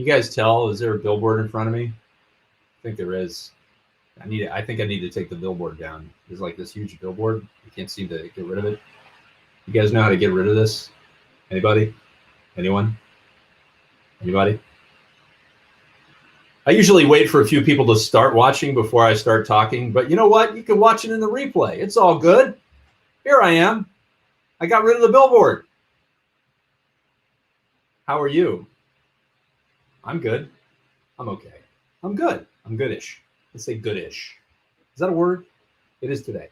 You guys tell, is there a billboard in front of me? I think there is. I think I need to take the billboard down. There's like this huge billboard. You can't seem to get rid of it. You guys know how to get rid of this? Anybody? Anyone? Anybody? I usually wait for a few people to start watching before I start talking, but you know what? You can watch it in the replay. It's all good. Here I am. I got rid of the billboard. How are you? I'm good. I'm okay. I'm good. I'm goodish. Let's say goodish. Is that a word? It is today.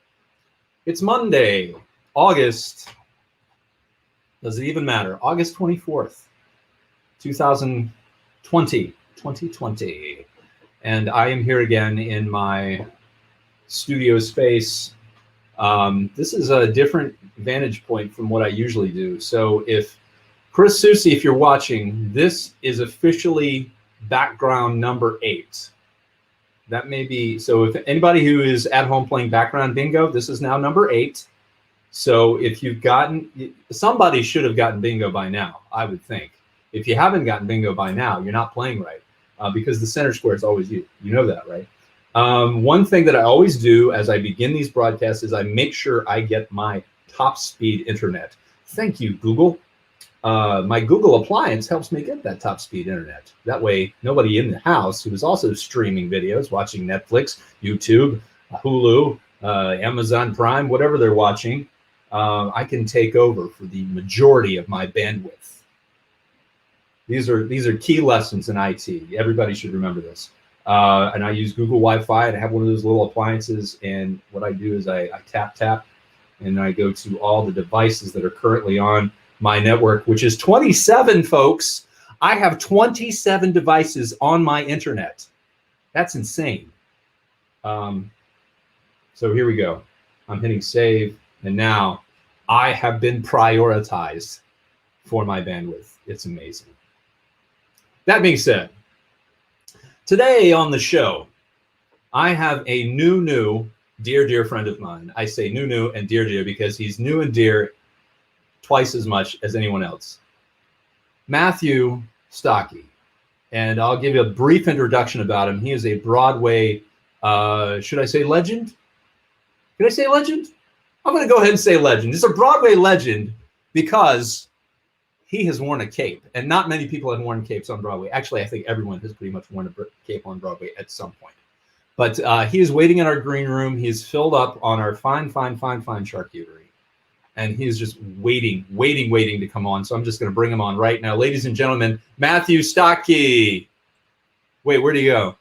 It's Monday, August. Does it even matter? August 24th, 2020. And I am here again in my studio space. This is a different vantage point from what I usually do. So if Chris Susi, if you're watching, this is officially background number 8. That may be, so if anybody who is at home playing background bingo, this is now number 8. So if you've gotten, somebody should have gotten bingo by now, I would think. If you haven't gotten bingo by now, you're not playing right, because the center square is always you. You know that, right? One thing that I always do as I begin these broadcasts is I make sure I get my top speed internet. Thank you, Google. My Google appliance helps me get that top speed internet. That way, nobody in the house who is also streaming videos, watching Netflix, YouTube, Hulu, Amazon Prime, whatever they're watching, I can take over for the majority of my bandwidth. These are key lessons in IT. Everybody should remember this. And I use Google Wi-Fi, and I have one of those little appliances. And what I do is I tap, and I go to all the devices that are currently on my network, which is 27, folks. I have 27 devices on my internet. That's insane. So here we go. I'm hitting save, and now I have been prioritized for my bandwidth. It's amazing. That being said, today on the show, I have a new, dear friend of mine. I say new and dear because he's new and dear twice as much as anyone else. Matthew Stocke. And I'll give you a brief introduction about him. He is a Broadway, should I say legend? Can I say legend? I'm going to go ahead and say legend. He's a Broadway legend because he has worn a cape, and not many people have worn capes on Broadway. Actually, I think everyone has pretty much worn a cape on Broadway at some point. But he is waiting in our green room. He's filled up on our fine charcuterie, and he's just waiting to come on. So I'm just going to bring him on right now. Ladies and gentlemen, Matthew Stocke. Wait, where'd he go?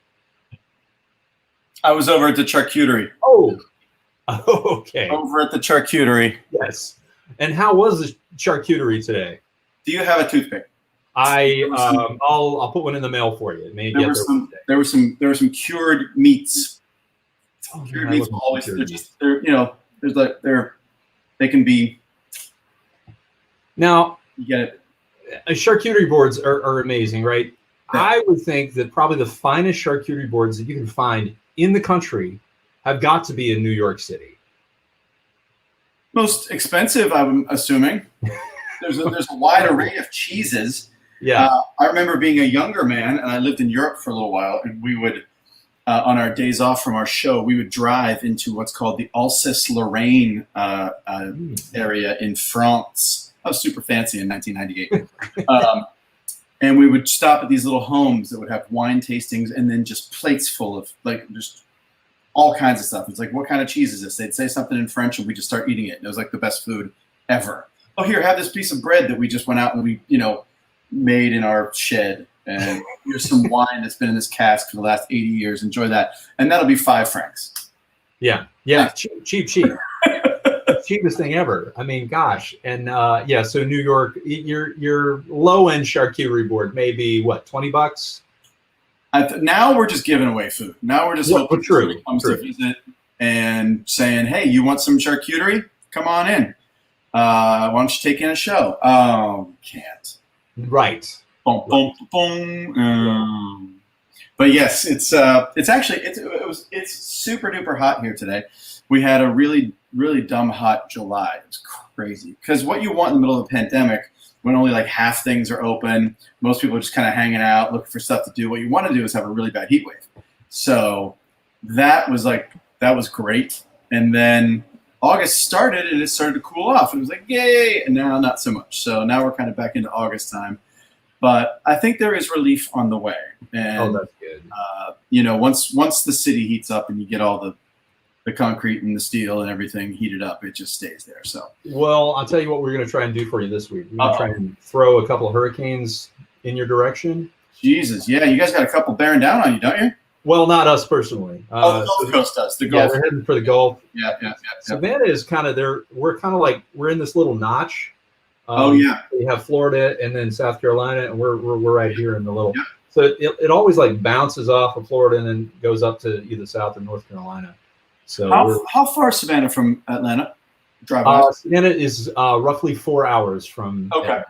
I was over at the charcuterie. Oh, okay. Over at the charcuterie. Yes. And how was the charcuterie today? Do you have a toothpick? I'll put one in the mail for you. Maybe there were some cured meats. Oh, cured man, meats always they can be. Now you get it. Charcuterie boards are amazing, right? Yeah. I would think that probably the finest charcuterie boards that you can find in the country have got to be in New York City. Most expensive, I'm assuming. There's a wide array of cheeses. Yeah. I remember being a younger man, and I lived in Europe for a little while, and we would, on our days off from our show, we would drive into what's called the Alsace-Lorraine area in France. I was super fancy in 1998. And we would stop at these little homes that would have wine tastings and then just plates full of, like, just all kinds of stuff. It's like, what kind of cheese is this? They'd say something in French, and we just start eating it. And it was like the best food ever. Oh, here, have this piece of bread that we just went out and we, made in our shed. And here's some wine that's been in this cask for the last 80 years. Enjoy that. And that'll be 5 francs. Yeah. Cheap. Cheapest thing ever. I mean, gosh. And so New York, your low-end charcuterie board may be what, $20? Now we're just giving away food. Now we're just hoping somebody comes to visit and saying, hey, you want some charcuterie? Come on in. Why don't you take in a show? Oh, can't. Right. Boom, boom, boom. But yes, it's super duper hot here today. We had a really dumb hot July. It's crazy because what you want in the middle of the pandemic when only like half things are open. Most people are just kind of hanging out, looking for stuff to do. What you want to do is have a really bad heat wave. So that was great. And then August started and it started to cool off. And it was like, yay. And now not so much. So now we're kind of back into August time. But I think there is relief on the way. And, that's good. Once the city heats up and you get all the concrete and the steel and everything heated up, it just stays there. So, well, I'll tell you what we're going to try and do for you this week. We're going to try and throw a couple of hurricanes in your direction. Jesus, yeah, you guys got a couple bearing down on you, don't you? Well, not us personally. The Gulf Coast does. The Gulf. Yeah, they're heading for the Gulf. Yeah. Savannah is kind of there. We're kind of like we're in this little notch. We have Florida and then South Carolina, and we're right here in the little. Yeah. So it always like bounces off of Florida and then goes up to either South or North Carolina. So how far is Savannah from Atlanta? Savannah is roughly 4 hours from. Okay.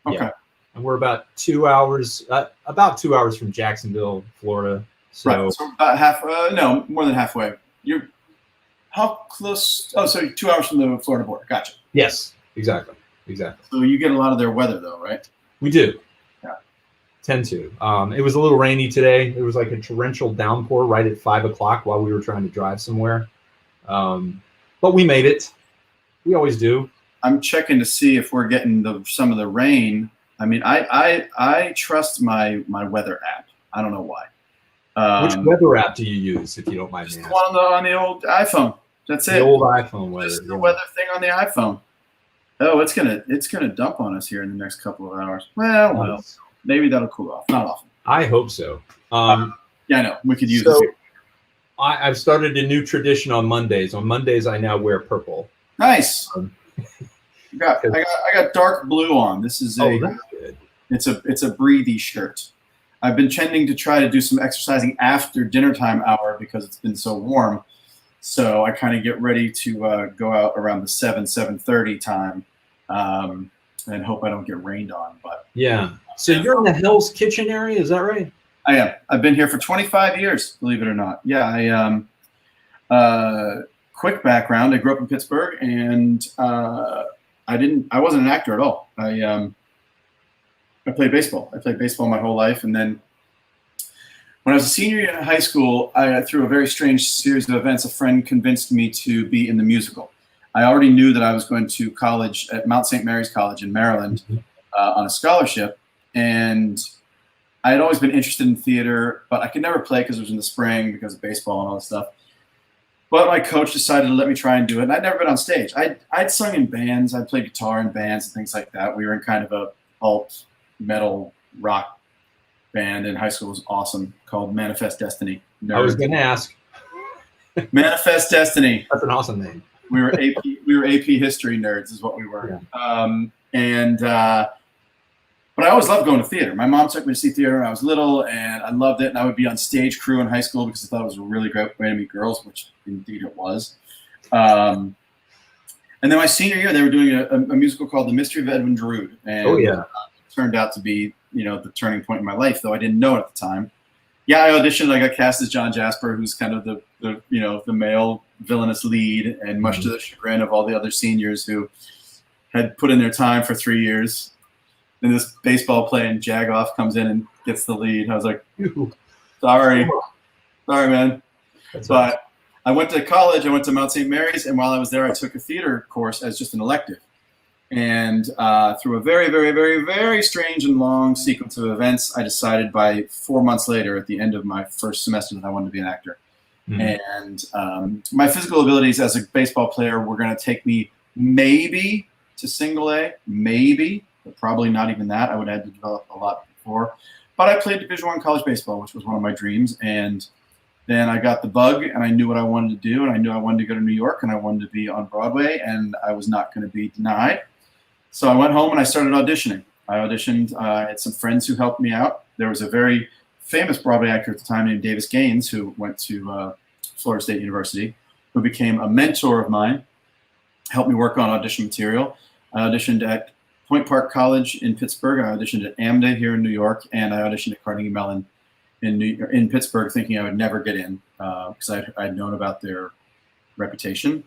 Yeah. And we're about 2 hours from Jacksonville, Florida. So, right. So about half. No, more than halfway. You're how close? Oh, so 2 hours from the Florida border. Gotcha. Yes, exactly. So you get a lot of their weather, though, right? We do. Yeah. Tend to. It was a little rainy today. There was like a torrential downpour right at 5 o'clock while we were trying to drive somewhere. But we made it. We always do. I'm checking to see if we're getting some of the rain. I mean, I trust my weather app. I don't know why. Which weather app do you use, if you don't mind me asking? The one on the old iPhone. That's it. The old iPhone weather. Just the weather thing on the iPhone. Oh, it's gonna dump on us here in the next couple of hours. Well, maybe that'll cool off. Not often. I hope so. Yeah, I know. We could use it. I've started a new tradition on Mondays. On Mondays, I now wear purple. Nice. I got dark blue on. This is that's good. It's a breathy shirt. I've been tending to try to do some exercising after dinner time hour because it's been so warm. So I kind of get ready to go out around the 7:30 time, and hope I don't get rained on. But yeah. So you're in the Hell's Kitchen area, is that right? I am. I've been here for 25 years, believe it or not. Yeah. Quick background: I grew up in Pittsburgh, and I wasn't an actor at all. I played baseball. I played baseball my whole life, and then when I was a senior in high school, through a very strange series of events, a friend convinced me to be in the musical. I already knew that I was going to college at Mount St. Mary's College in Maryland on a scholarship, and I had always been interested in theater, but I could never play because it was in the spring because of baseball and all this stuff. But my coach decided to let me try and do it, and I'd never been on stage. I'd sung in bands. I played guitar in bands and things like that. We were in kind of a alt metal rock band in high school. It was awesome, called Manifest Destiny. Nerds. I was going to ask. Manifest Destiny. That's an awesome name. We were AP history nerds is what we were. Yeah. But I always loved going to theater. My mom took me to see theater when I was little, and I loved it. And I would be on stage crew in high school because I thought it was a really great way to meet girls, which indeed it was. And then my senior year, they were doing a musical called The Mystery of Edwin Drood. And it turned out to be, the turning point in my life, though I didn't know it at the time. Yeah, I auditioned. I got cast as John Jasper, who's kind of the male villainous lead, and much to the chagrin of all the other seniors who had put in their time for 3 years. And this baseball playing jagoff comes in and gets the lead. I was like, sorry, man. But awesome. I went to college. I went to Mount St. Mary's, and while I was there, I took a theater course as just an elective. And through a very, very, very, very strange and long sequence of events, I decided by 4 months later, at the end of my first semester, that I wanted to be an actor. And my physical abilities as a baseball player were going to take me maybe to single A, maybe. But probably not even that. I would have had to develop a lot before. But I played Division I college baseball, which was one of my dreams. And then I got the bug, and I knew what I wanted to do. And I knew I wanted to go to New York, and I wanted to be on Broadway, and I was not going to be denied. So I went home, and I started auditioning. I auditioned. I had some friends who helped me out. There was a very famous Broadway actor at the time named Davis Gaines, who went to Florida State University, who became a mentor of mine, helped me work on audition material. I auditioned at Point Park College in Pittsburgh. I auditioned at AMDA here in New York, and I auditioned at Carnegie Mellon in Pittsburgh, thinking I would never get in because I'd known about their reputation.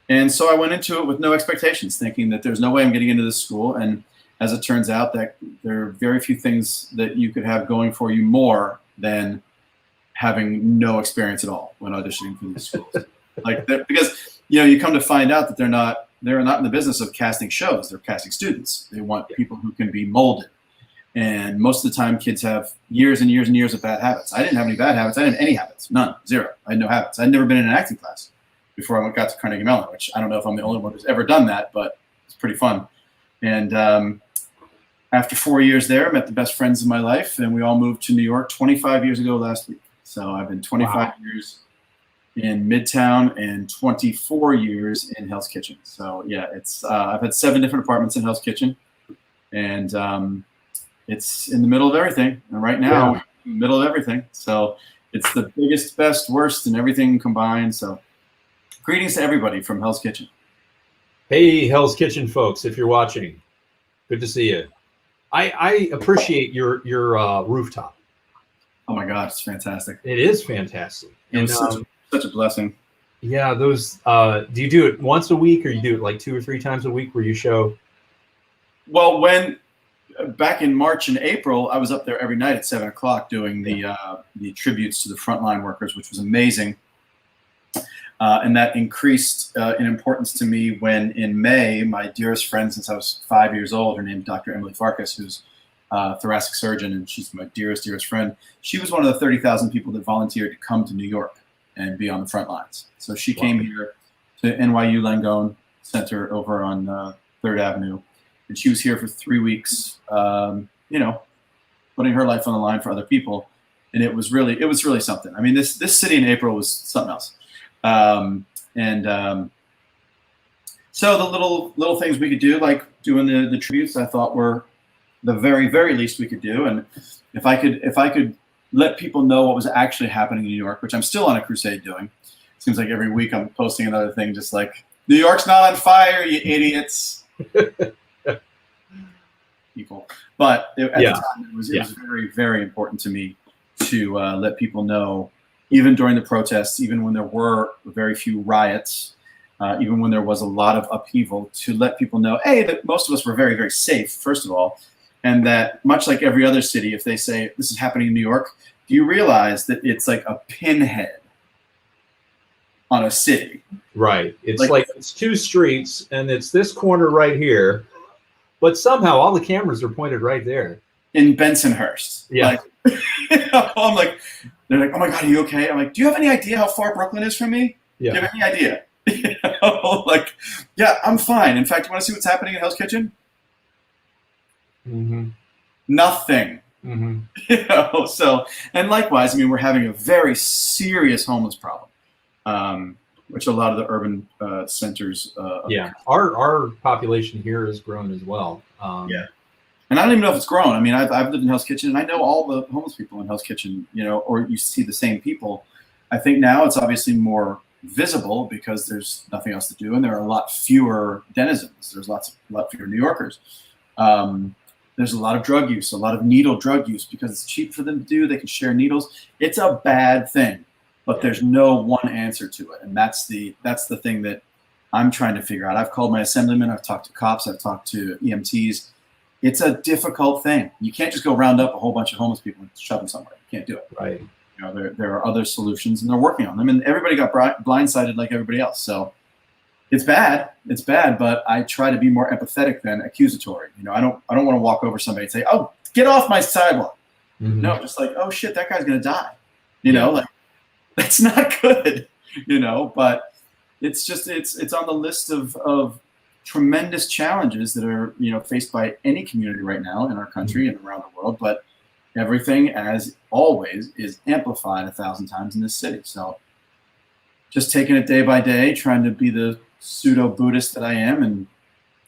And so I went into it with no expectations, thinking that there's no way I'm getting into this school. And as it turns out, that there are very few things that you could have going for you more than having no experience at all when auditioning for these schools. Because you come to find out that they're not in the business of casting shows. They're casting students. They want people who can be molded. And most of the time, kids have years and years and years of bad habits. I didn't have any bad habits. I didn't have any habits. None. Zero. I had no habits. I'd never been in an acting class before I got to Carnegie Mellon, which I don't know if I'm the only one who's ever done that, but it's pretty fun. And after 4 years there, I met the best friends of my life, and we all moved to New York 25 years ago last week. So I've been 25 years in Midtown and 24 years in Hell's Kitchen. So yeah, it's I've had 7 different apartments in Hell's Kitchen, and it's in the middle of everything. And right now, we're in the middle of everything. So it's the biggest, best, worst, and everything combined. So greetings to everybody from Hell's Kitchen. Hey, Hell's Kitchen folks, if you're watching, good to see you. I appreciate your rooftop. Oh my God, it's fantastic. It is fantastic. And such a blessing. Yeah, those. Do you do it once a week, or you do it like 2 or 3 times a week where you show? Well, back in March and April, I was up there every night at 7 o'clock doing the tributes to the frontline workers, which was amazing. And that increased in importance to me when in May, my dearest friend since I was 5 years old, her name is Dr. Emily Farkas, who's a thoracic surgeon, and she's my dearest friend. She was one of the 30,000 people that volunteered to come to New York and be on the front lines. So she came here to NYU Langone Center over on 3rd Avenue. And she was here for 3 weeks, putting her life on the line for other people. And it was really something. I mean, this city in April was something else. So the little things we could do, like doing the tributes, I thought were the very, very least we could do. And if I could let people know what was actually happening in New York, which I'm still on a crusade doing. Seems like every week I'm posting another thing, just like, New York's not on fire, you idiots. People. But at the time, it was very, very important to me to let people know, even during the protests, even when there were very few riots, even when there was a lot of upheaval, to let people know, A, that most of us were very, very safe, first of all, and that much like every other city, if they say, this is happening in New York, do you realize that it's like a pinhead on a city? Right. It's like it's 2 streets, and it's this corner right here, but somehow all the cameras are pointed right there. In Bensonhurst. Yeah. I'm like, they're like, oh my God, are you okay? I'm like, do you have any idea how far Brooklyn is from me? Yeah. Do you have any idea? Like, yeah, I'm fine. In fact, you want to see what's happening in Hell's Kitchen? Mm-hmm. Nothing. Mm-hmm. So, and likewise, I mean, we're having a very serious homeless problem, which a lot of the urban centers. Our population here has grown as well. And I don't even know if it's grown. I mean, I've lived in Hell's Kitchen, and I know all the homeless people in Hell's Kitchen, or you see the same people. I think now it's obviously more visible because there's nothing else to do, and there are a lot fewer denizens. There's a lot fewer New Yorkers. There's a lot of drug use, a lot of needle drug use, because it's cheap for them to do. They can share needles. It's a bad thing, but there's no one answer to it, and that's the thing that I'm trying to figure out. I've called my assemblyman. I've talked to cops. I've talked to EMTs. It's a difficult thing. You can't just go round up a whole bunch of homeless people and shove them somewhere. You can't do it. Right. There are other solutions, and they're working on them. And everybody got blindsided like everybody else. So it's bad. It's bad. But I try to be more empathetic than accusatory. I don't want to walk over somebody and say, "Oh, get off my sidewalk." Mm-hmm. No, just like, "Oh shit, that guy's gonna die." Like that's not good. But it's just it's on the list of tremendous challenges that are faced by any community right now in our country and around the world, but everything, as always, is amplified 1,000 times in this city. So just taking it day by day, trying to be the pseudo Buddhist that I am, and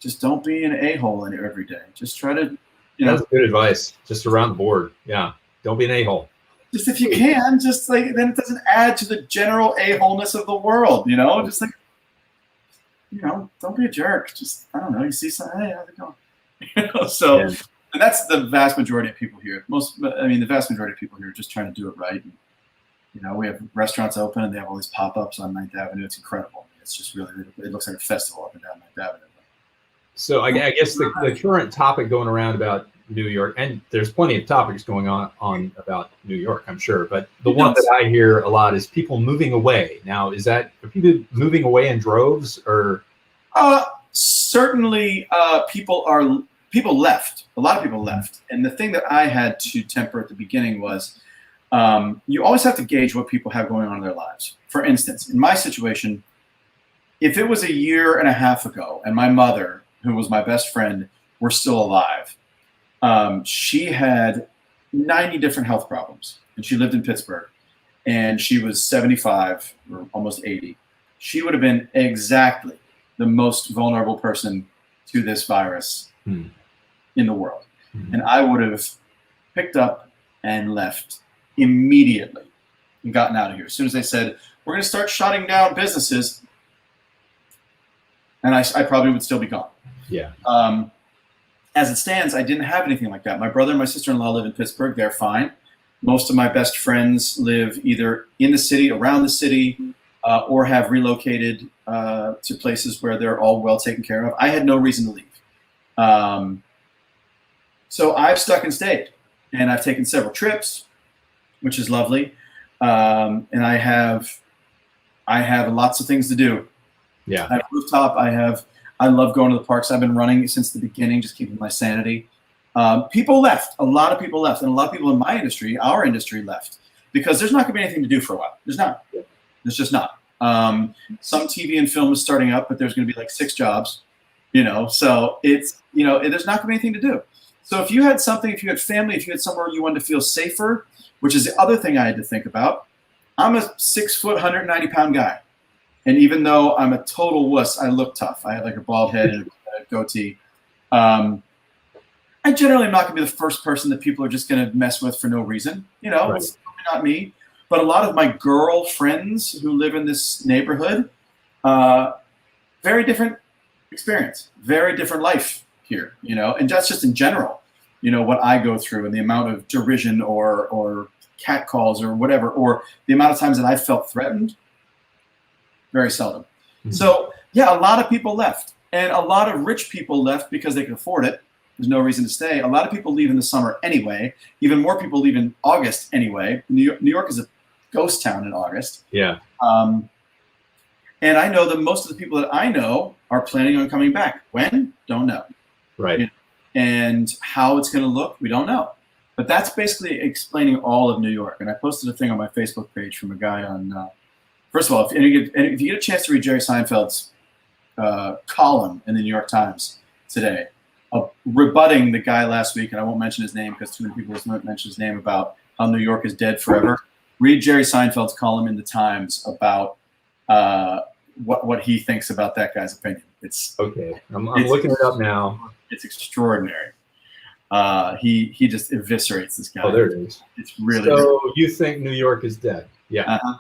just don't be an a-hole in it every day. Just try to that's good advice, just around the board. Don't be an a-hole. Just if you can, just like, then it doesn't add to the general a-holeness of the world. Just like, don't be a jerk. Just, I don't know, you see something, hey, how's it going? So, and that's the vast majority of people here. The vast majority of people here are just trying to do it right. And, we have restaurants open, and they have all these pop-ups on 9th Avenue. It's incredible. It's just really, it looks like a festival up and down 9th Avenue. So I guess the current topic going around about New York, and there's plenty of topics going on about New York, I'm sure, but the one that I hear a lot is people moving away. Now, are people moving away in droves, or? Certainly, people left. A lot of people left, and the thing that I had to temper at the beginning was you always have to gauge what people have going on in their lives. For instance, in my situation, if it was a year and a half ago, and my mother, who was my best friend, were still alive, she had 90 different health problems, and she lived in Pittsburgh, and she was 75 or almost 80. She would have been exactly the most vulnerable person to this virus in the world. And I would have picked up and left immediately and gotten out of here. As soon as they said, we're going to start shutting down businesses, and I probably would still be gone. Yeah. As it stands, I didn't have anything like that. My brother and my sister-in-law live in Pittsburgh. They're fine. Most of my best friends live either in the city, around the city, or have relocated to places where they're all well taken care of. I had no reason to leave. So I've stuck and stayed. And I've taken several trips, which is lovely. And I have lots of things to do. Yeah. I have rooftop. I love going to the parks. I've been running since the beginning, just keeping my sanity. People left. A lot of people left. And a lot of people in my industry, our industry, left. Because there's not going to be anything to do for a while. There's not. There's just not. Some TV and film is starting up, but there's going to be like 6 jobs, so it's, there's not going to be anything to do. So if you had something, if you had family, if you had somewhere you wanted to feel safer, which is the other thing I had to think about, I'm a 6 foot, 190 pound guy. And even though I'm a total wuss, I look tough. I have like a bald head and a goatee. I generally am not going to be the first person that people are just going to mess with for no reason. Right. It's not me. But a lot of my girl friends who live in this neighborhood, very different experience, very different life here, and that's just in general, what I go through and the amount of derision or catcalls or whatever, or the amount of times that I felt threatened, very seldom. Mm-hmm. So yeah, a lot of people left, and a lot of rich people left because they could afford it. There's no reason to stay. A lot of people leave in the summer anyway. Even more people leave in August anyway. New York is a ghost town in August. Yeah. And I know that most of the people that I know are planning on coming back. When? Don't know. Right. And how it's going to look, we don't know. But that's basically explaining all of New York. And I posted a thing on my Facebook page from a guy on, first of all, if you get a chance to read Jerry Seinfeld's column in the New York Times today, rebutting the guy last week, and I won't mention his name because too many people won't mention his name, about how New York is dead forever. Read Jerry Seinfeld's column in the Times about what he thinks about that guy's opinion. It's okay. I'm looking it up now. It's extraordinary. He just eviscerates this guy. Oh, there it is. It's really. So you think New York is dead? Yeah. Uh-huh.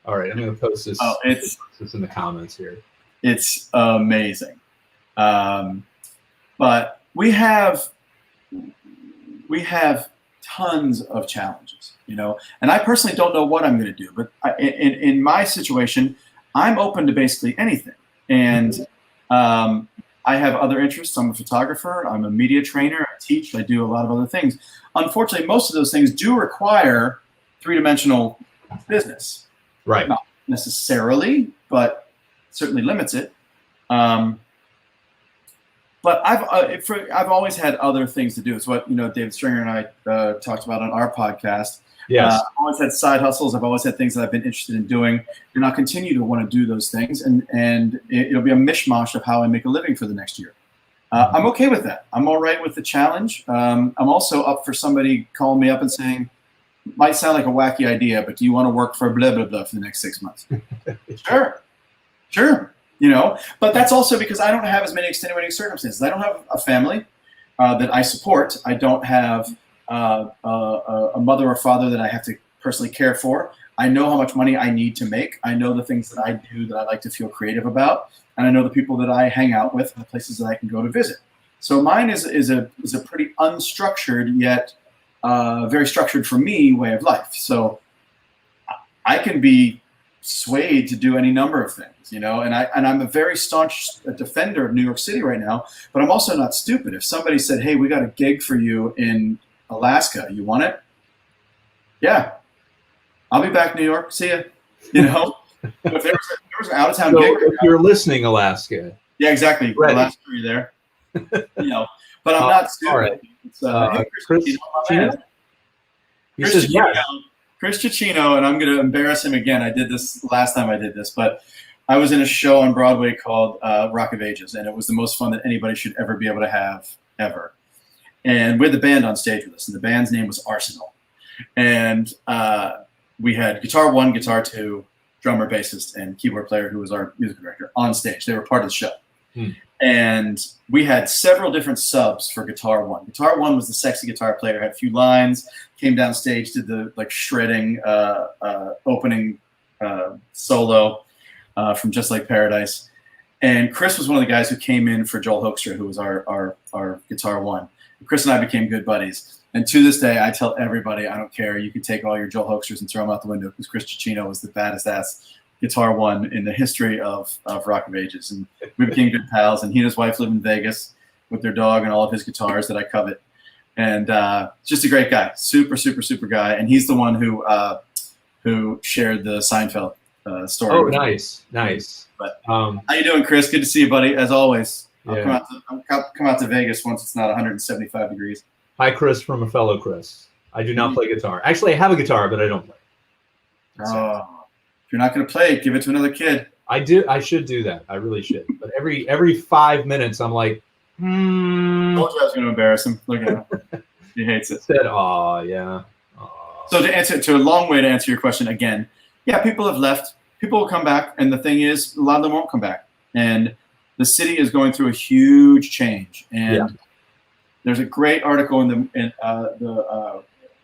All right, I'm going to post this. Post this in the comments here. It's amazing. But we have tons of challenges, and I personally don't know what I'm going to do, but in my situation, I'm open to basically anything. And I have other interests. I'm a photographer. I'm a media trainer. I teach. I do a lot of other things. Unfortunately, most of those things do require 3-dimensional business. Right. Not necessarily, but certainly limits it. But I've always had other things to do. It's what David Stringer and I talked about on our podcast. Yes. I've always had side hustles. I've always had things that I've been interested in doing, and I'll continue to want to do those things. And it'll be a mishmash of how I make a living for the next year. I'm okay with that. I'm all right with the challenge. I'm also up for somebody calling me up and saying, might sound like a wacky idea, but do you want to work for blah, blah, blah for the next 6 months? Sure. But that's also because I don't have as many extenuating circumstances. I don't have a family that I support. I don't have a mother or father that I have to personally care for. I know how much money I need to make. I know the things that I do that I like to feel creative about, and I know the people that I hang out with and the places that I can go to visit. So mine is a pretty unstructured yet very structured for me way of life. So I can be swayed to do any number of things, and I'm a very staunch defender of New York City right now, but I'm also not stupid. If somebody said, hey, we got a gig for you in Alaska, you want it? Yeah, I'll be back, New York. See ya. If there was an out of town gig, if you're listening, Alaska. Yeah, exactly. Alaska, are you there? But I'm not stupid. All right. Hey, Chris Chino? He says yes. Chris Ciccino, and I'm going to embarrass him again. I did this last time I did this, but I was in a show on Broadway called Rock of Ages, and it was the most fun that anybody should ever be able to have, ever. And we had the band on stage with us, and the band's name was Arsenal. And we had guitar 1, guitar 2, drummer, bassist, and keyboard player, who was our music director, on stage. They were part of the show. And we had several different subs for guitar 1. Guitar 1 was the sexy guitar player, had a few lines, came down stage, did the shredding opening solo from Just Like Paradise. And Chris was one of the guys who came in for Joel Hoekstra, who was our guitar 1. Chris and I became good buddies. And to this day, I tell everybody, I don't care. You can take all your Joel Hoekstras and throw them out the window, because Chris Ciccino was the baddest ass guitar 1 in the history of Rock of Ages. And we became good pals. And he and his wife live in Vegas with their dog and all of his guitars that I covet. And just a great guy, super, super, super guy. And he's the one who shared the Seinfeld story. Oh, nice. But how you doing, Chris? Good to see you, buddy. As always, I'll come out to Vegas once it's not 175 degrees. Hi, Chris, from a fellow Chris. I do not play guitar. Actually, I have a guitar, but I don't play. If you're not going to play it, give it to another kid. I do. I should do that. I really should. But every 5 minutes, I'm like, I told you I was going to embarrass him. Look at him. He hates it. Said, oh, yeah. Aww. So to a long way to answer your question again, yeah, people have left. People will come back, and the thing is, a lot of them won't come back. And the city is going through a huge change. And there's a great article in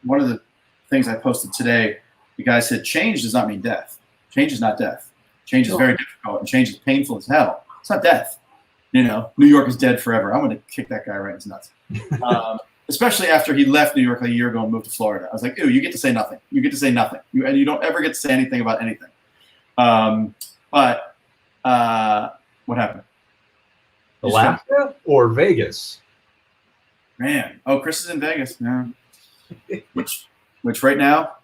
one of the things I posted today. The guy said, change does not mean death. Change is not death. Change is very difficult, and change is painful as hell. It's not death. New York is dead forever. I'm going to kick that guy right in his nuts. Especially after he left New York a year ago and moved to Florida. I was like, ew, you get to say nothing. You get to say nothing. And you don't ever get to say anything about anything. But what happened? Alaska or Vegas? Man. Oh, Chris is in Vegas. Yeah. Which right now,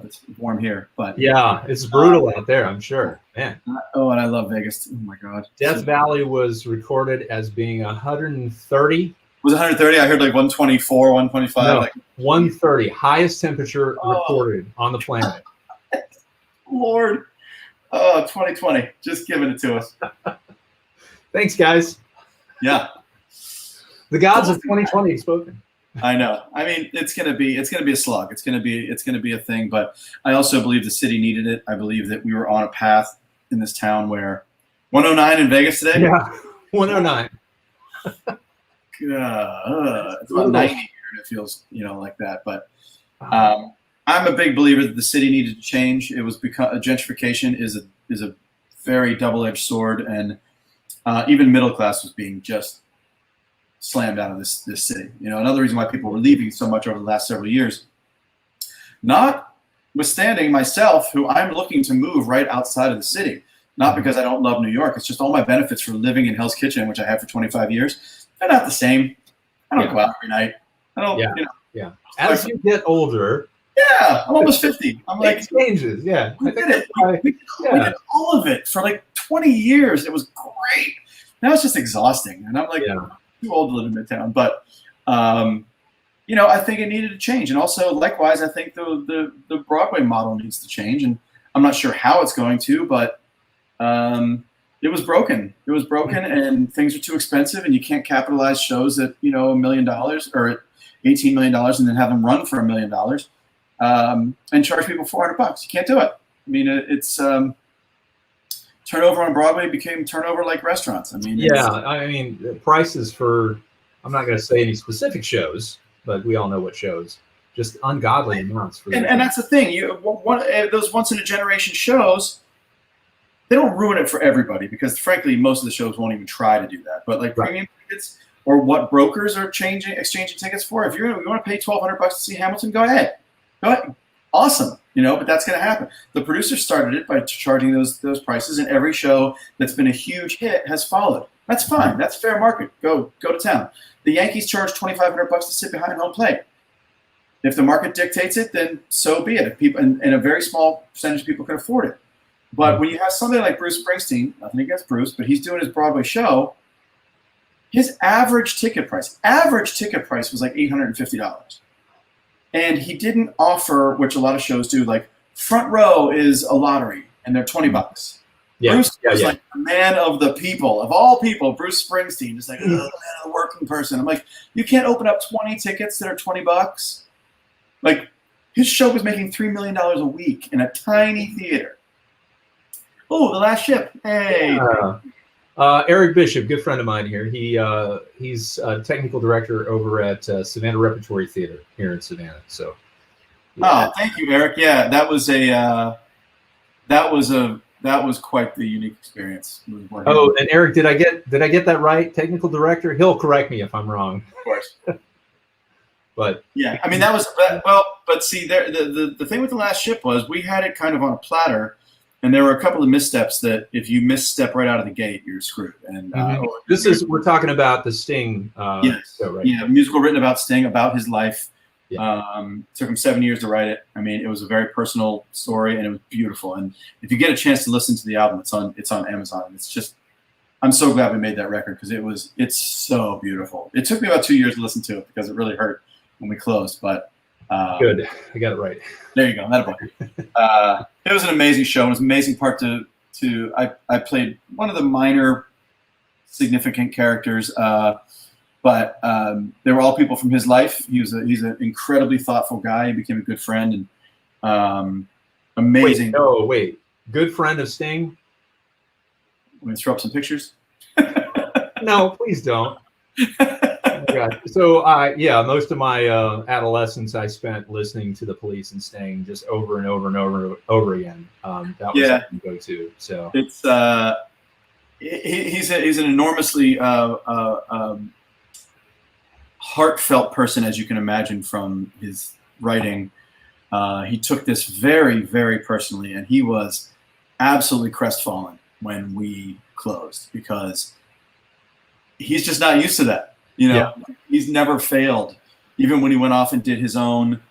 it's warm here, but yeah, it's brutal out there, I'm sure. Man. Oh, and I love Vegas. Oh my God. Death Valley was recorded as being 130. Was it 130? I heard like 124, 125. No, 130, highest temperature recorded on the planet. Lord. Oh, 2020. Just giving it to us. Thanks, guys. Yeah. The gods of 2020 have spoken. I know. I mean, it's gonna be a slog. It's gonna be a thing. But I also believe the city needed it. I believe that we were on a path in this town where 109 in Vegas today. Yeah, 109. It's about 90 here, and it feels like that. But I'm a big believer that the city needed to change. It was because gentrification is a very double-edged sword, and even middle class was being just slammed out of this city. Another reason why people were leaving so much over the last several years, notwithstanding myself, who I'm looking to move right outside of the city, not because I don't love New York. It's just all my benefits for living in Hell's Kitchen, which I have for 25 years. They're not the same. I don't go out every night. I don't, Yeah. As you get older. Yeah. I'm almost 50. I'm like, it changes. Yeah. We did it. We did all of it for like 20 years. It was great. Now it's just exhausting. And I'm like, too old to live in Midtown, but I think it needed to change. And also, likewise, I think the Broadway model needs to change. And I'm not sure how it's going to, but it was broken. It was broken, and things are too expensive, and you can't capitalize shows at $1 million or $18 million and then have them run for $1 million and charge people $400. You can't do it. I mean, it's turnover on Broadway became turnover like restaurants. I mean, the prices for, I'm not going to say any specific shows, but we all know what shows, just ungodly amounts. And that's the thing. Those once in a generation shows, they don't ruin it for everybody, because frankly, most of the shows won't even try to do that. But like premium tickets, or what brokers are exchanging tickets for, if you want to pay $1,200 to see Hamilton, go ahead. Awesome. but that's going to happen. The producer started it by charging those prices, and every show that's been a huge hit has followed. That's fine. That's fair market. Go to town. The Yankees charge $2,500 to sit behind home plate. If the market dictates it, then so be it. If people, and a very small percentage of people can afford it. But when you have somebody like Bruce Springsteen, nothing against Bruce, but he's doing his Broadway show, his average ticket price was like $850. And he didn't offer, which a lot of shows do, like front row is a lottery and they're $20. Yeah. Bruce was like the man of the people, of all people. Bruce Springsteen is like, the man of the working person. I'm like, you can't open up 20 tickets that are $20. Like, his show was making $3 million a week in a tiny theater. Oh, The Last Ship. Hey. Eric Bishop, good friend of mine here. He's a technical director over at Savannah Repertory Theater here in Savannah. So, yeah. Oh, thank you, Eric. Yeah, that was quite the unique experience. Oh, and Eric, did I get that right? Technical director. He'll correct me if I'm wrong. Of course. But yeah, I mean that was but see, the thing with The Last Ship was we had it kind of on a platter. And there were a couple of missteps that if you misstep right out of the gate, you're screwed. And we're talking about the Sting show, right? Yeah, a musical written about Sting, about his life. Yeah. Took him 7 years to write it. I mean, it was a very personal story, and it was beautiful. And if you get a chance to listen to the album, it's on Amazon. It's just, I'm so glad we made that record because it's so beautiful. It took me about 2 years to listen to it because it really hurt when we closed, but. Good, I got it right. There you go. It was an amazing show. It was an amazing part I played one of the minor significant characters, but they were all people from his life. He's an incredibly thoughtful guy. He became a good friend and amazing. Wait, good friend of Sting? Want me to throw up some pictures? No, please don't. God. So, most of my adolescence I spent listening to the Police and Sting just over and over and over again. That was something to go to. So it's he's an enormously heartfelt person, as you can imagine from his writing. He took this very, very personally, and he was absolutely crestfallen when we closed because he's just not used to that. He's never failed. Even when he went off and did his own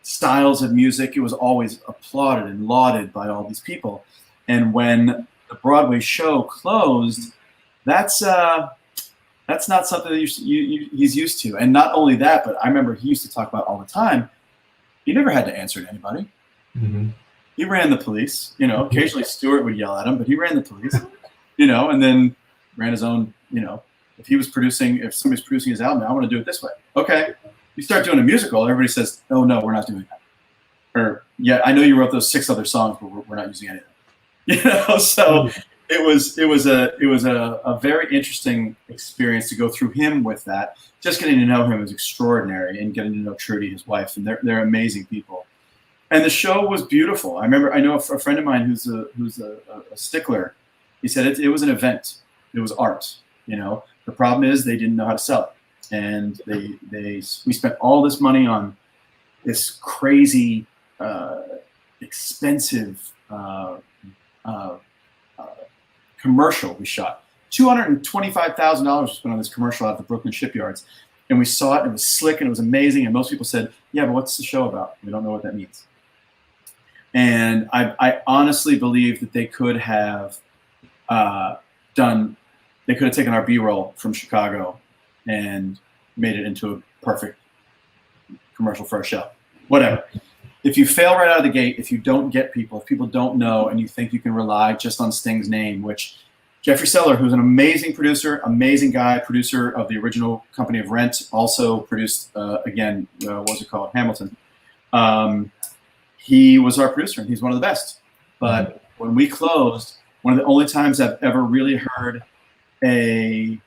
styles of music, it was always applauded and lauded by all these people. And when the Broadway show closed, that's not something that he's used to. And not only that, but I remember he used to talk about all the time. He never had to answer to anybody. Mm-hmm. He ran the police. Occasionally Stewart would yell at him, but he ran the police. And then ran his own. If somebody's producing his album, I want to do it this way. Okay. You start doing a musical, everybody says, "Oh no, we're not doing that." Or, "Yeah, I know you wrote those 6 other songs, but we're not using any of them." So it was a very interesting experience to go through him with that. Just getting to know him was extraordinary, and getting to know Trudy, his wife, and they're amazing people. And the show was beautiful. I know a friend of mine who's a stickler. He said it was an event. It was art. The problem is they didn't know how to sell it, and we spent all this money on this crazy, expensive commercial we shot. $225,000 was spent on this commercial out of the Brooklyn shipyards, and we saw it. And it was slick and it was amazing. And most people said, "Yeah, but what's the show about? We don't know what that means." And I honestly believe that they could have They could have taken our B-roll from Chicago and made it into a perfect commercial for a show. Whatever. If you fail right out of the gate, if you don't get people, if people don't know, and you think you can rely just on Sting's name, which Jeffrey Seller, who's an amazing producer, amazing guy, producer of the original company of Rent, also produced, what was it called? Hamilton. He was our producer, and he's one of the best. But when we closed, one of the only times I've ever really heard a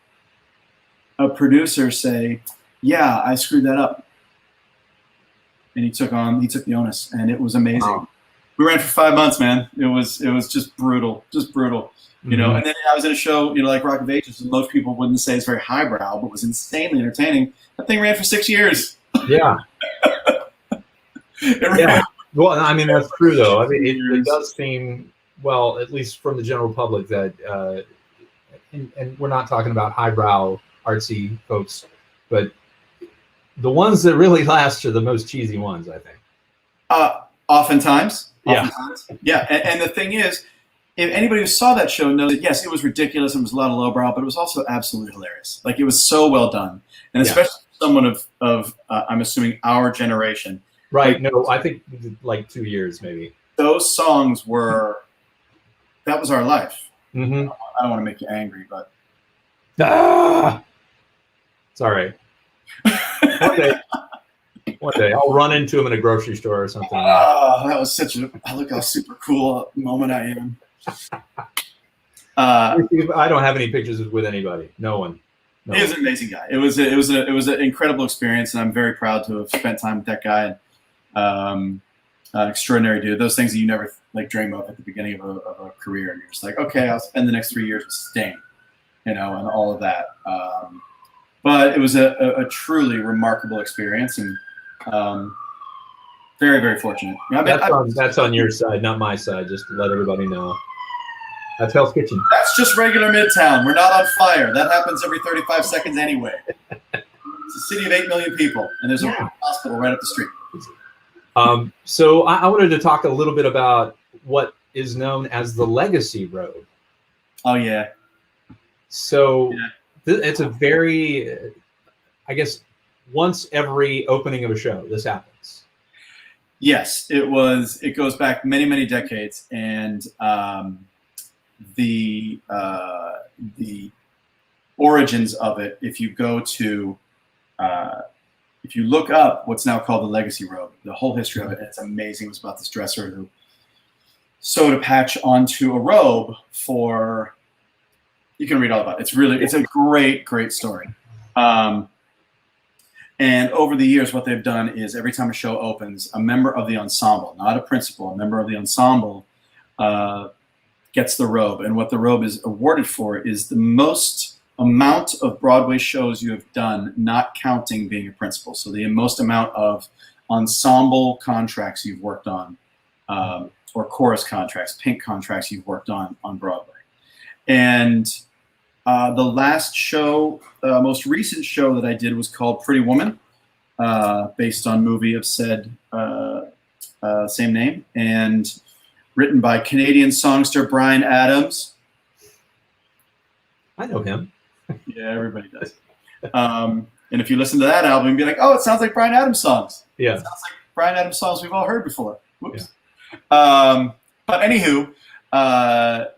producer say, "Yeah, I screwed that up," and he took the onus, and it was amazing. Wow. We ran for 5 months, man. It was just brutal. And then I was in a show, like Rock of Ages, and most people wouldn't say it's very highbrow, but was insanely entertaining. That thing ran for 6 years. Yeah. It Well, I mean, that's true, though. I mean, it does seem, well, at least from the general public, that, and we're not talking about highbrow, artsy folks, but the ones that really last are the most cheesy ones, I think. Oftentimes. Yeah. Yeah. And the thing is, if anybody who saw that show knows that, yes, it was ridiculous. It was a lot of lowbrow, but it was also absolutely hilarious. Like, it was so well done. And especially someone of I'm assuming, our generation. Right. Like, no, I think like 2 years, maybe. Those songs that was our life. Mm-hmm. I don't want to make you angry, but. It's all right. One day I'll run into him in a grocery store or something. Oh, that was such a look how super cool moment I am. I don't have any pictures with anybody. No one. He was an amazing guy. It was an incredible experience, and I'm very proud to have spent time with that guy. Extraordinary dude. Those things that you never like dream of at the beginning of a career, and you're just like, okay, I'll spend the next 3 years with Sting, and all of that. But it was a truly remarkable experience, and very, very fortunate. That's on your side, not my side. Just to let everybody know. That's Hell's Kitchen. That's just regular Midtown. We're not on fire. That happens every 35 seconds anyway. It's a city of 8 million people, and there's a hospital right up the street. So I wanted to talk a little bit about what is known as the Legacy Robe. Oh, yeah. So it's a very, I guess, once every opening of a show, this happens. Yes, it was. It goes back many, many decades, and the origins of it. If you go to, if you look up what's now called the Legacy Robe, the whole history of it, it's amazing. It was about this dresser who sewed a patch onto a robe for. You can read all about it. It's a great, great story. And over the years, what they've done is every time a show opens, a member of the ensemble, not a principal, a member of the ensemble gets the robe. And what the robe is awarded for is the most amount of Broadway shows you have done, not counting being a principal. So the most amount of ensemble contracts you've worked on, or chorus contracts, pink contracts you've worked on Broadway. And the last show, most recent show that I did was called Pretty Woman, based on movie of said same name, and written by Canadian songster Bryan Adams. I know him. Yeah, everybody does. And if you listen to that album, you'd be like, oh, it sounds like Bryan Adams songs. Yeah. It sounds like Bryan Adams songs we've all heard before. Whoops. Yeah. But anywho,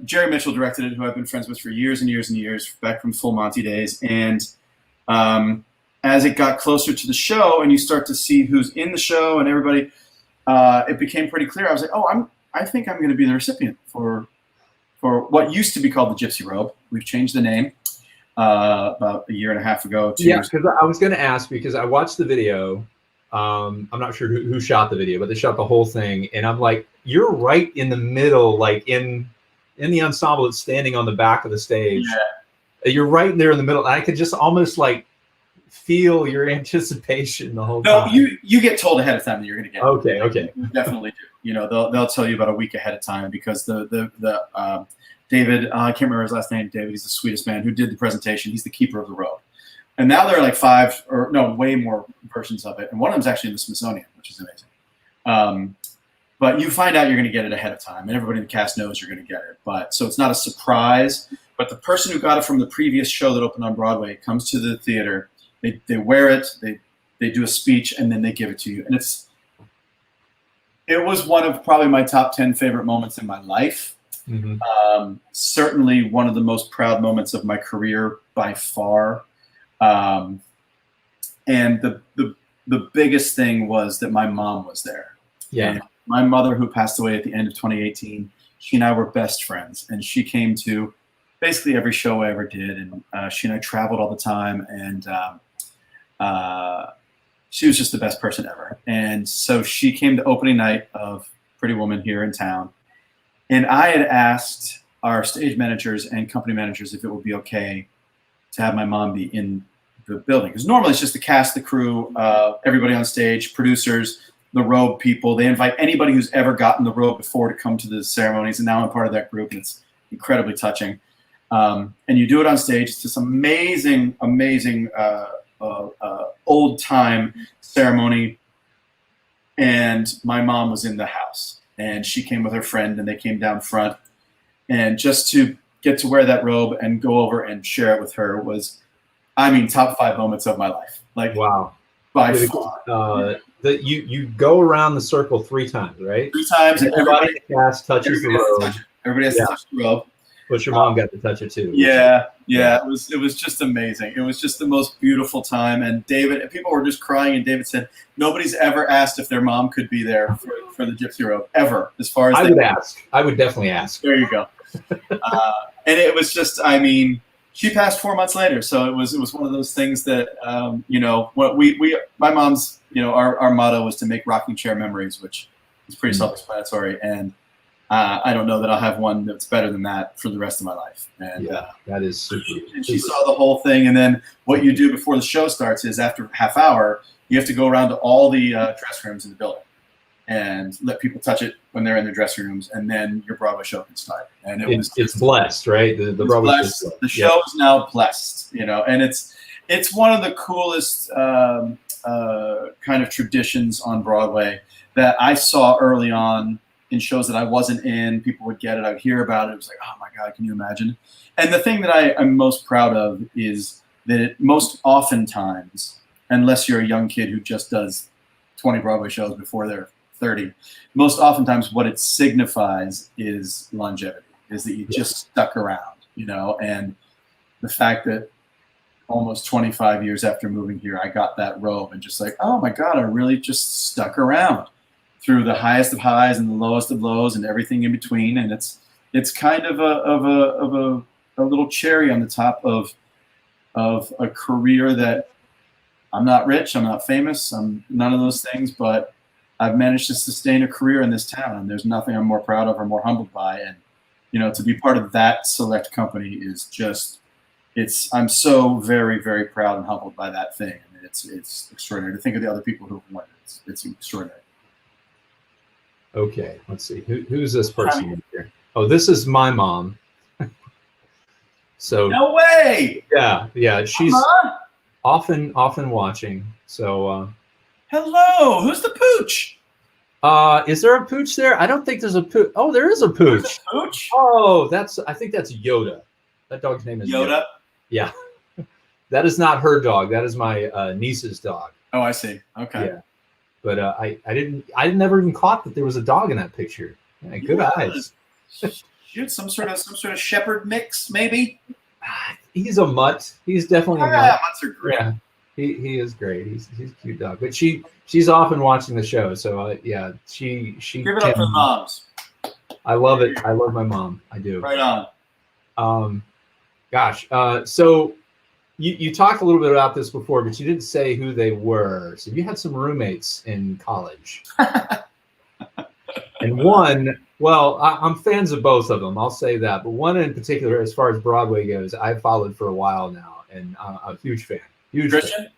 Jerry Mitchell directed it, who I've been friends with for years and years and years, back from Full Monty days. And as it got closer to the show and you start to see who's in the show and everybody, it became pretty clear. I was like, oh, I think I'm going to be the recipient for what used to be called the Gypsy Robe. We've changed the name about a year and a half ago. Yeah, because I was going to ask, because I watched the video. I'm not sure who shot the video, but they shot the whole thing. And I'm like, you're right in the middle, like in the ensemble that's standing on the back of the stage. Yeah. You're right there in the middle. I could just almost like feel your anticipation the whole time. No, you get told ahead of time that you're going to get it. Okay. You definitely do. You know, they'll tell you about a week ahead of time, because the David, I can't remember his last name, David, he's the sweetest man who did the presentation. He's the keeper of the robe. And now there are like way more versions of it. And one of them's actually in the Smithsonian, which is amazing. But you find out you're going to get it ahead of time, and everybody in the cast knows you're going to get it. So it's not a surprise. But the person who got it from the previous show that opened on Broadway comes to the theater. They wear it. They do a speech, and then they give it to you. And it was one of probably my top 10 favorite moments in my life. Mm-hmm. Certainly one of the most proud moments of my career by far. And the biggest thing was that my mom was there. Yeah. And my mother, who passed away at the end of 2018, she and I were best friends, and she came to basically every show I ever did. And she and I traveled all the time, and she was just the best person ever. And so she came to opening night of Pretty Woman here in town. And I had asked our stage managers and company managers if it would be okay to have my mom be in the building. Because normally it's just the cast, the crew, everybody on stage, producers, the robe people. They invite anybody who's ever gotten the robe before to come to the ceremonies, and now I'm part of that group, and it's incredibly touching. And you do it on stage. It's this amazing, amazing old-time ceremony. And my mom was in the house, and she came with her friend, and they came down front. And just to get to wear that robe and go over and share it with her was, I mean, top 5 moments of my life. Like, wow. By far. You go around the circle 3 times, right? 3 times, and everybody in the cast touches the robe. Everybody has to touch the robe. But your mom got to touch it too. Yeah. It was just amazing. It was just the most beautiful time. And people were just crying. And David said nobody's ever asked if their mom could be there for the Gypsy Robe ever. As far as I would ask, I would definitely ask. There you go. And it was just, I mean, she passed 4 months later, so it was one of those things that what my mom's our motto was to make rocking chair memories, which is pretty self-explanatory, and I don't know that I'll have one that's better than that for the rest of my life. And that is super. And she saw the whole thing, and then what you do before the show starts is after a half hour, you have to go around to all the dress rooms in the building and let people touch it when they're in their dressing rooms, and then your Broadway show can start. And it's blessed, right? The Broadway blessed. The show is now blessed, and it's one of the coolest kind of traditions on Broadway that I saw early on in shows that I wasn't in. People would get it, I'd hear about it. It was like, oh my God, can you imagine? And the thing that I'm most proud of is that most oftentimes, unless you're a young kid who just does 20 Broadway shows before they're 30, most oftentimes what it signifies is longevity, is that you just stuck around, and the fact that almost 25 years after moving here, I got that robe and just like, oh my God, I really just stuck around through the highest of highs and the lowest of lows and everything in between. And it's kind of a little cherry on the top of a career that I'm not rich, I'm not famous, I'm none of those things, but I've managed to sustain a career in this town, and there's nothing I'm more proud of or more humbled by. And, to be part of that select company is just, I'm so very, very proud and humbled by that thing. I mean, it's extraordinary to think of the other people who've won it. It's extraordinary. Okay, let's see. Who's this person here? Oh, this is my mom. So no way. Yeah. She's often watching. So hello, who's the pooch? Is there a pooch there? I don't think there's a pooch. Oh, there is a pooch. There's a pooch? Oh, I think that's Yoda. That dog's name is Yoda. Yeah. That is not her dog. That is my niece's dog. Oh, I see. Okay. Yeah. But I never even caught that there was a dog in that picture. Yeah, good eyes. Shoot, some sort of shepherd mix, maybe. He's a mutt. He's definitely a mutt. Yeah, mutts are great. Yeah, he is great. He's a cute dog. But she's often watching the show, so she give it up for the moms. I love it. I love my mom. I do. Right on. Gosh. So you talked a little bit about this before, but you didn't say who they were. So you had some roommates in college. And one, well, I'm fans of both of them. I'll say that. But one in particular, as far as Broadway goes, I've followed for a while now, and I'm a huge fan. Christian? Fan.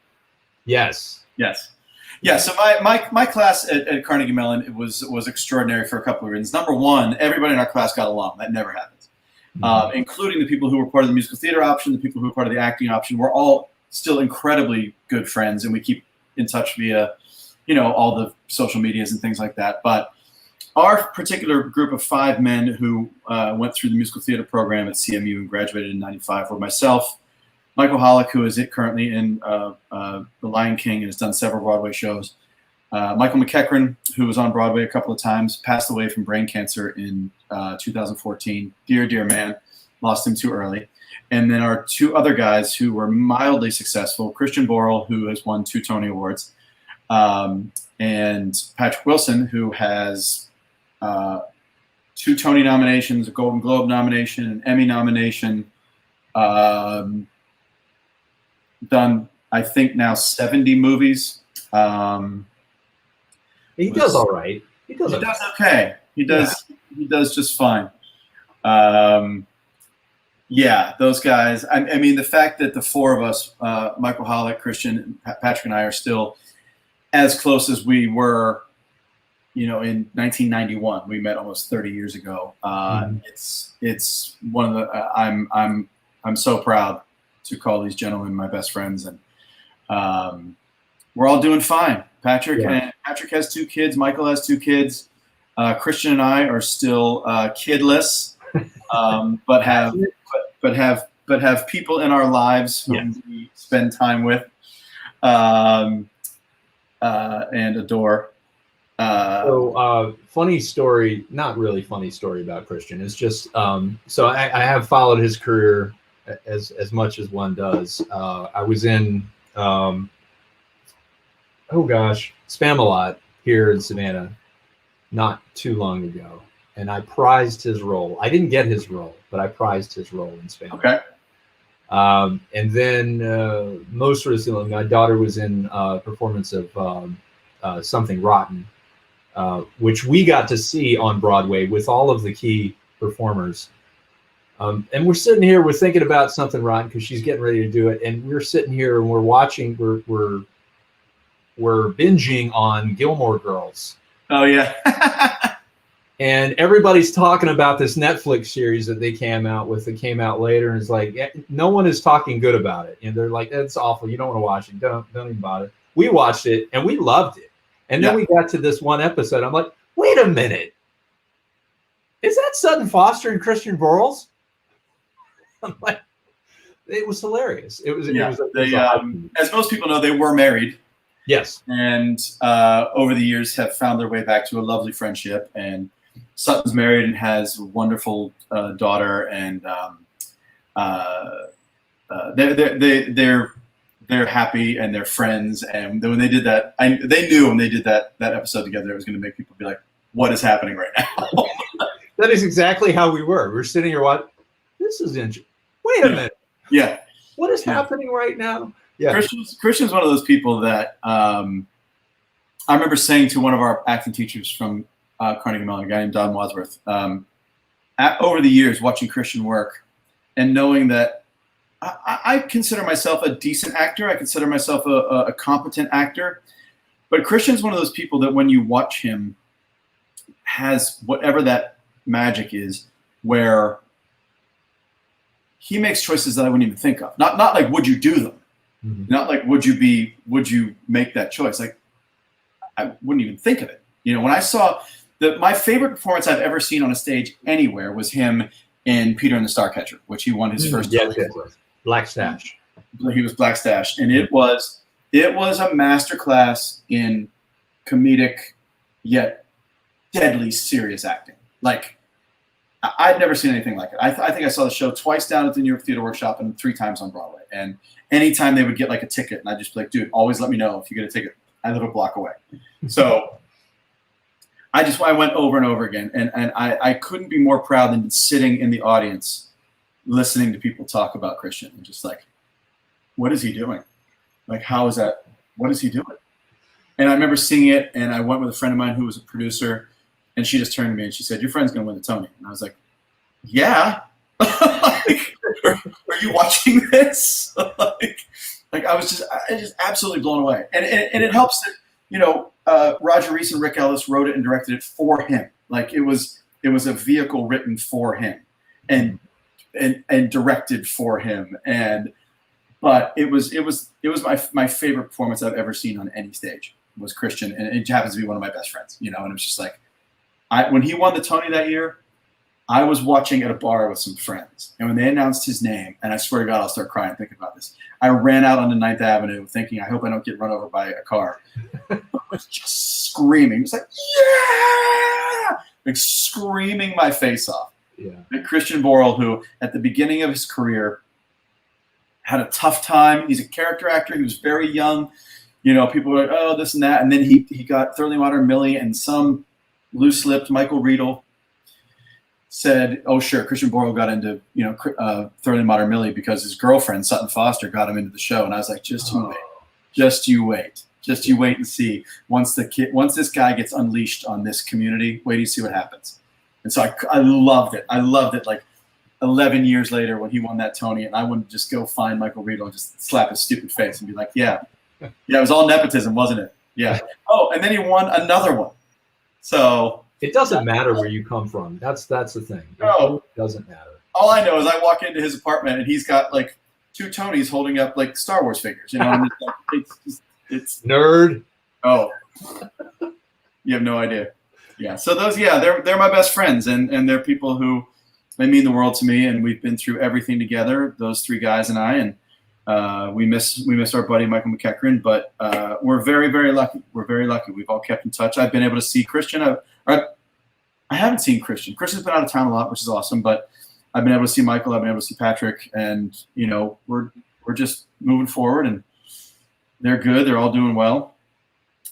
Yes. Yeah, so my class at Carnegie Mellon was extraordinary for a couple of reasons. Number one, everybody in our class got along. That never happens. Including the people who were part of the musical theater option, the people who were part of the acting option. We're all still incredibly good friends, and we keep in touch via, all the social medias and things like that. But our particular group of 5 men who went through the musical theater program at CMU and graduated in '95 were myself, Michael Hollick, who is currently in The Lion King and has done several Broadway shows, Michael McEachran, who was on Broadway a couple of times, passed away from brain cancer in 2014. Dear man, lost him too early. And then our 2 other guys who were mildly successful, Christian Borle, who has won 2 Tony Awards, and Patrick Wilson, who has 2 Tony nominations, a Golden Globe nomination, an Emmy nomination, done, I think, now 70 movies. He does all right. He does okay. He does just fine. Those guys. I mean, the fact that the 4 of us, Michael Hollick, Christian, Patrick, and I, are still as close as we were in 1991. We met almost 30 years ago. It's one of the I'm so proud to call these gentlemen my best friends, and we're all doing fine. Patrick has 2 kids. Michael has 2 kids. Christian and I are still kidless, but have people in our lives whom we spend time with and adore. Funny story, not really funny story about Christian. It's just so I have followed his career as much as one does. I was in Spam-A-Lot here in Savannah not too long ago, and I prized his role. I didn't get his role, but I prized his role in Spam-A-Lot. Okay. And then most recently, my daughter was in a performance of Something Rotten, which we got to see on Broadway with all of the key performers. And we're sitting here, we're thinking about Something Rotten because she's getting ready to do it, and we're sitting here and we're watching, we're binging on Gilmore Girls. Oh yeah. And everybody's talking about this Netflix series that they came out with that came out later, and it's like no one is talking good about it. And they're like, "It's awful. You don't want to watch it. Don't even bother." We watched it and we loved it. And then we got to this one episode. I'm like, "Wait a minute, is that Sutton Foster and Christian Borles?" I'm like, it was hilarious. It was as most people know, they were married. Yes. And over the years have found their way back to a lovely friendship. And Sutton's married and has a wonderful daughter, and they're happy and they're friends. And when they did that, they knew when they did that episode together, it was going to make people be like, "What is happening right now?" That is exactly how we were. We're sitting here watching. This is interesting. Wait a minute. Yeah. What is happening right now? Yeah. Christian's one of those people that I remember saying to one of our acting teachers from Carnegie Mellon, a guy named Don Wadsworth, over the years watching Christian work and knowing that I consider myself a decent actor. I consider myself a competent actor. But Christian's one of those people that when you watch him has whatever that magic is, where he makes choices that I wouldn't even think of. Not like, would you do them? Mm-hmm. Not like, would you make that choice? Like, I wouldn't even think of it. When I saw my favorite performance I've ever seen on a stage anywhere was him in Peter and the Starcatcher, which he won his first Tony for. Black Stash. He was Black Stash. And it was a masterclass in comedic yet deadly serious acting. Like, I'd never seen anything like it. I think I saw the show twice down at the New York Theater Workshop and 3 times on Broadway. And anytime they would get like a ticket, and I'd just be like, "Dude, always let me know if you get a ticket. I live a block away." So I went over and over again, and I couldn't be more proud than sitting in the audience listening to people talk about Christian and just like, what is he doing? Like, how is that? What is he doing? And I remember seeing it, and I went with a friend of mine who was a producer, and she just turned to me and she said, "Your friend's going to win the Tony." And I was like, "Yeah." Like, are you watching this? like I was just absolutely blown away. And it helps that, Roger Rees and Rick Ellis wrote it and directed it for him. Like it was a vehicle written for him and directed for him. But it was my favorite performance I've ever seen on any stage was Christian. And it happens to be one of my best friends, and it was just like, when he won the Tony that year, I was watching at a bar with some friends, and when they announced his name, and I swear to God, I'll start crying thinking about this. I ran out onto 9th Avenue thinking, I hope I don't get run over by a car. I was just screaming. It was like, yeah! Like screaming my face off. Yeah. And Christian Borle, who at the beginning of his career had a tough time. He's a character actor. He was very young. People were like, oh, this and that. And then he got Thoroughly Modern Millie, and some loose-lipped Michael Riedel said, "Oh, sure, Christian Borle got into Thoroughly Modern Millie because his girlfriend Sutton Foster got him into the show." And I was like, "Just you wait and see. Once this guy gets unleashed on this community, wait till you see what happens." And so I loved it. I loved it. Like 11 years later, when he won that Tony, and I wouldn't just go find Michael Riedel and just slap his stupid face and be like, "Yeah, it was all nepotism, wasn't it?" Yeah. Oh, and then he won another one. So it doesn't matter where you come from. That's the thing. No. It doesn't matter. All I know is I walk into his apartment and he's got like 2 Tonys holding up like Star Wars figures. You know, and it's Nerd. Oh, you have no idea. Yeah. So those, they're my best friends, and they're people who they mean the world to me, and we've been through everything together. Those 3 guys and I, and we miss our buddy Michael McEachran, but we're very, very lucky. We're very lucky. We've all kept in touch. I've been able to see Christian. I haven't seen Christian. Christian's been out of town a lot, which is awesome, but I've been able to see Michael. I've been able to see Patrick, and you know, we're just moving forward, and they're good. They're all doing well.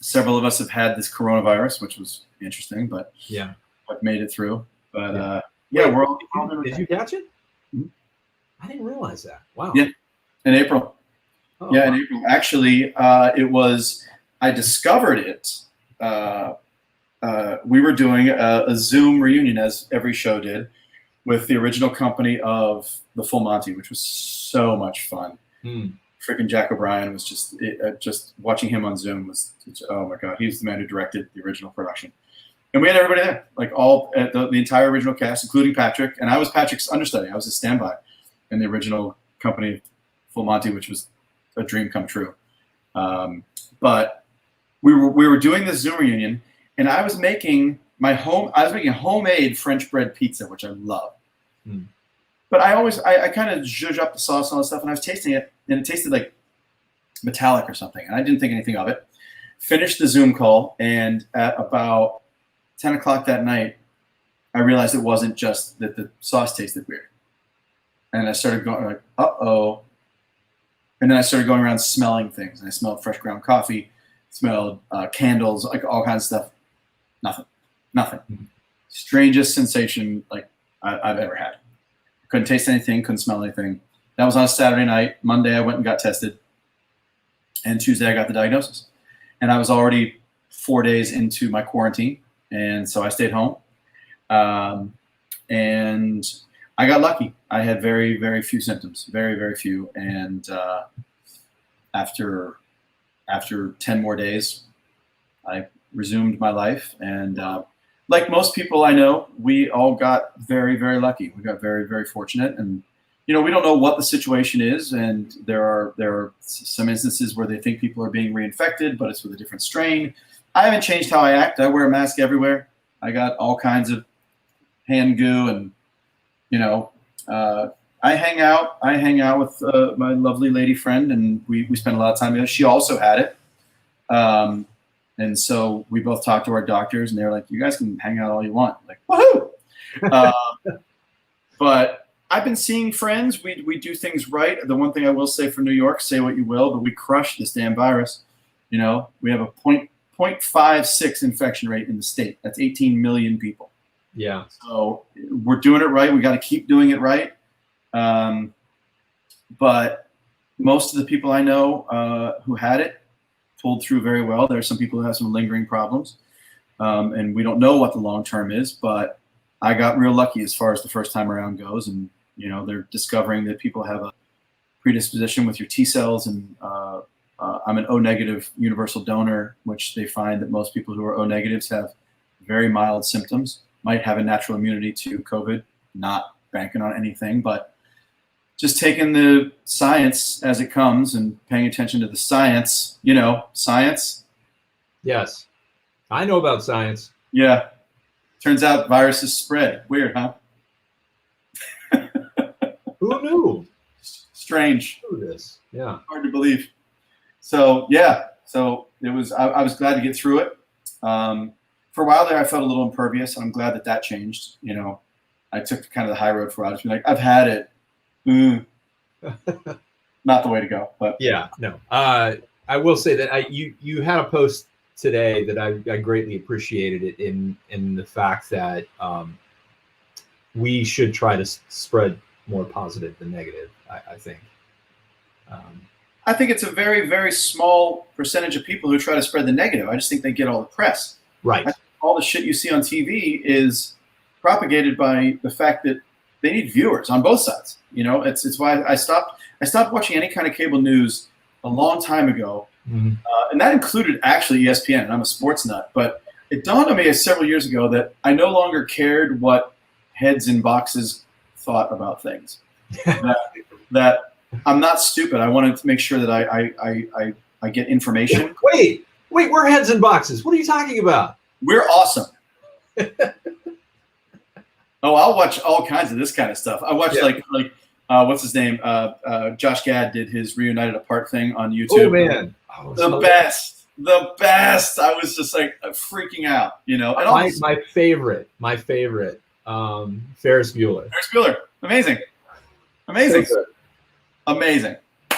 Several of us have had this coronavirus, which was interesting, but yeah, I've made it through. But we're all. Did you catch it? Mm-hmm. I didn't realize that. Wow. Yeah, in April. Oh, yeah, wow. In April. Actually, it was. I discovered it. We were doing a Zoom reunion, as every show did, with the original company of the Full Monty, which was so much fun. Freaking Jack O'Brien was just watching him on Zoom was, oh my God, he's the man who directed the original production. And we had everybody there, like all the entire original cast, including Patrick. And I was Patrick's understudy. I was his standby in the original company, Full Monty, which was a dream come true. But we were doing this Zoom reunion, and I was making homemade French bread pizza, which I love. But I kind of zhuzh up the sauce and all that stuff, and I was tasting it, and it tasted like metallic or something, and I didn't think anything of it. Finished the Zoom call, and at about 10 o'clock that night, I realized it wasn't just that the sauce tasted weird. And I started going like, uh-oh. And then I started going around smelling things, and I smelled fresh ground coffee, smelled candles, like all kinds of stuff. Nothing. Strangest sensation like I've ever had. Couldn't taste anything, couldn't smell anything. That was on a Saturday night. Monday, I went and got tested. And Tuesday, I got the diagnosis. And I was already 4 days into my quarantine. And so I stayed home. And I got lucky. I had very, very few symptoms, very, very few. And after 10 more days, I resumed my life. And like most people I know, we all got very, very lucky. We got very, very fortunate. And, you know, we don't know what the situation is. And there are some instances where they think people are being reinfected, but it's with a different strain. I haven't changed how I act. I wear a mask everywhere. I got all kinds of hand goo, and, you know, I hang out with my lovely lady friend, and we spend a lot of time together. She also had it. And so we both talked to our doctors, and they were like, you guys can hang out all you want. I'm like, woohoo! But I've been seeing friends. We do things right. The one thing I will say for New York, say what you will, but we crushed this damn virus. You know, we have a 0.56 infection rate in the state. That's 18 million people. Yeah. So we're doing it right. We got to keep doing it right. But most of the people I know who had it pulled through very well. There are some people who have some lingering problems, and we don't know what the long term is. But I got real lucky as far as the first time around goes, and you know, they're discovering that people have a predisposition with your T cells, and I'm an O negative universal donor, which they find that most people who are O negatives have very mild symptoms, might have a natural immunity to COVID, not banking on anything, but just taking the science as it comes and paying attention to the science, you know, science. Yes. I know about science. Yeah. Turns out viruses spread. Weird, huh? Who knew? Strange. Who knew this? Yeah. Hard to believe. So, yeah. So it was, I was glad to get through it. For a while there, I felt a little impervious, and I'm glad that changed. You know, I took kind of the high road for a while. Just be like, I've had it. Not the way to go. But yeah, no. I will say that you had a post today that I greatly appreciated it in the fact that we should try to spread more positive than negative. I think. I think it's a very, very small percentage of people who try to spread the negative. I just think they get all the press. Right. All the shit you see on TV is propagated by the fact that they need viewers on both sides. You know, it's why I stopped watching any kind of cable news a long time ago. Mm-hmm. And that included actually ESPN, and I'm a sports nut, but it dawned on me several years ago that I no longer cared what heads in boxes thought about things. that I'm not stupid. I wanted to make sure that I get information. Wait, we're heads in boxes. What are you talking about? We're awesome. Oh, I'll watch all kinds of this kind of stuff. I watched like what's his name? Josh Gad did his Reunited Apart thing on YouTube. Oh man, the best. I was just like freaking out, you know. And my favorite, Ferris Bueller. Ferris Bueller, amazing.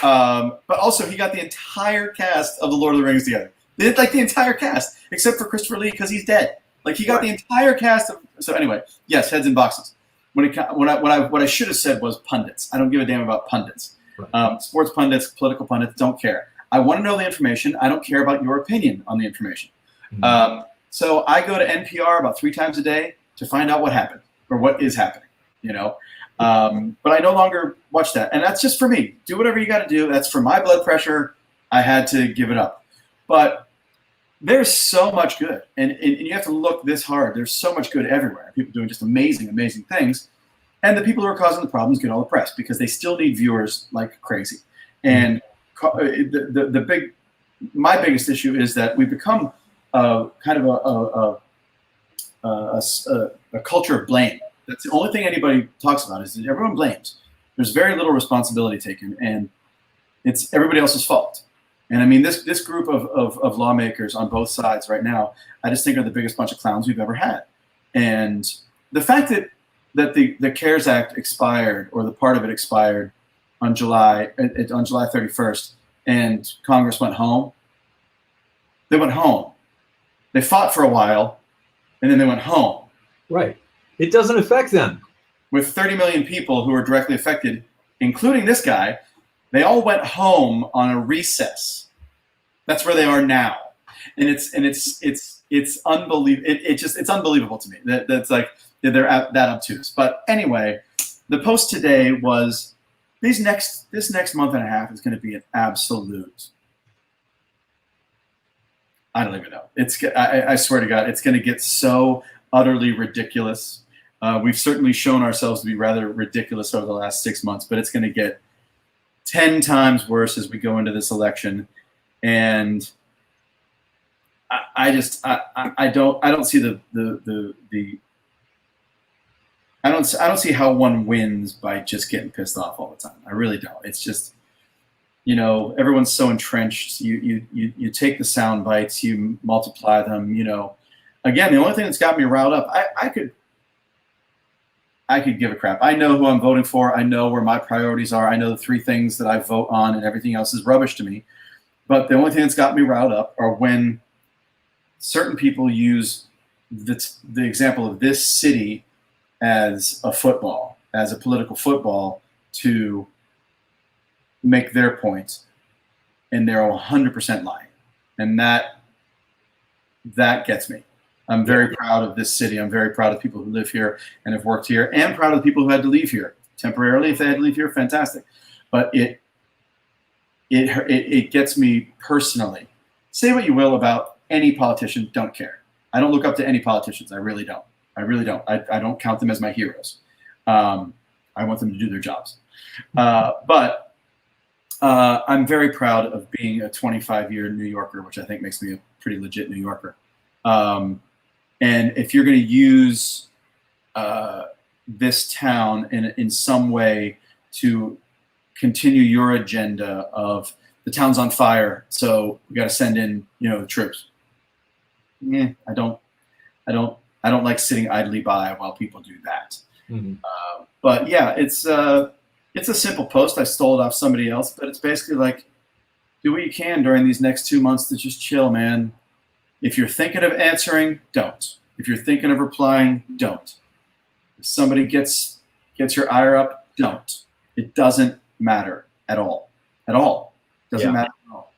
But also, he got the entire cast of the Lord of the Rings together. They did like the entire cast, except for Christopher Lee because he's dead. Like he got the entire cast of. So anyway, yes, heads in boxes. What I should have said was pundits. I don't give a damn about pundits. Right. Sports pundits, political pundits, don't care. I want to know the information. I don't care about your opinion on the information. Mm-hmm. So I go to NPR about 3 times a day to find out what happened or what is happening. You know, but I no longer watch that, and that's just for me. Do whatever you got to do. That's for my blood pressure. I had to give it up, but. There's so much good, and you have to look this hard. There's so much good everywhere. People doing just amazing things, and the people who are causing the problems get all the press because they still need viewers like crazy. And my biggest issue is that we've become kind of a culture of blame. That's the only thing anybody talks about is that everyone blames. There's very little responsibility taken, and it's everybody else's fault. And I mean, this group of lawmakers on both sides right now, I just think are the biggest bunch of clowns we've ever had. And the fact that the CARES Act expired, or the part of it expired on July 31st, and Congress went home. They went home. They fought for a while, and then they went home. Right. It doesn't affect them. With 30 million people who are directly affected, including this guy, they all went home on a recess. That's where they are now, and it's unbelievable. It's unbelievable to me that's like they're that obtuse. But anyway, the post today was this next month and a half is going to be an absolute. I don't even know. I swear to God, it's going to get so utterly ridiculous. We've certainly shown ourselves to be rather ridiculous over the last 6 months, but it's going to get 10 times worse as we go into this election. And I don't see I don't see how one wins by just getting pissed off all the time. I really don't. It's just, you know, everyone's so entrenched. You take the sound bites, you multiply them. You know, again, the only thing that's got me riled up, I could give a crap. I know who I'm voting for. I know where my priorities are. I know the 3 things that I vote on, and everything else is rubbish to me. But the only thing that's got me riled up are when certain people use the example of this city as a political football to make their point, and they're 100% lying. And that gets me. I'm very proud of this city. I'm very proud of people who live here and have worked here, and proud of the people who had to leave here temporarily. If they had to leave here, fantastic. But it gets me personally. Say what you will about any politician, don't care. I don't look up to any politicians. I really don't. I don't count them as my heroes. I want them to do their jobs. But I'm very proud of being a 25-year New Yorker, which I think makes me a pretty legit New Yorker. And if you're going to use this town in some way to continue your agenda of the town's on fire, so we got to send in, you know, the troops. I don't like sitting idly by while people do that. Mm-hmm. But yeah, it's a simple post. I stole it off somebody else, but it's basically like, do what you can during these next 2 months to just chill, man. If you're thinking of answering, don't. If you're thinking of replying, don't. If somebody gets your ire up, don't. It doesn't matter at all. At all. Doesn't matter at all.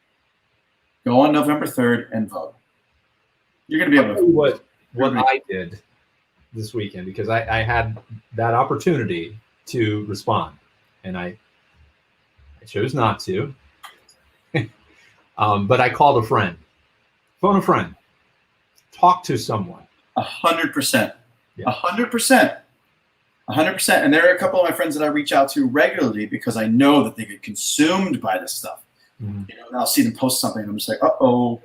Go on November 3rd and vote. You're going to be able to what I did this weekend, because I had that opportunity to respond, and I chose not to. But I called a friend. Phone a friend. talk to someone. 100%. Yeah. 100%. 100%. And there are a couple of my friends that I reach out to regularly because I know that they get consumed by this stuff. Mm-hmm. You know, and I'll see them post something and I'm just like, uh-oh.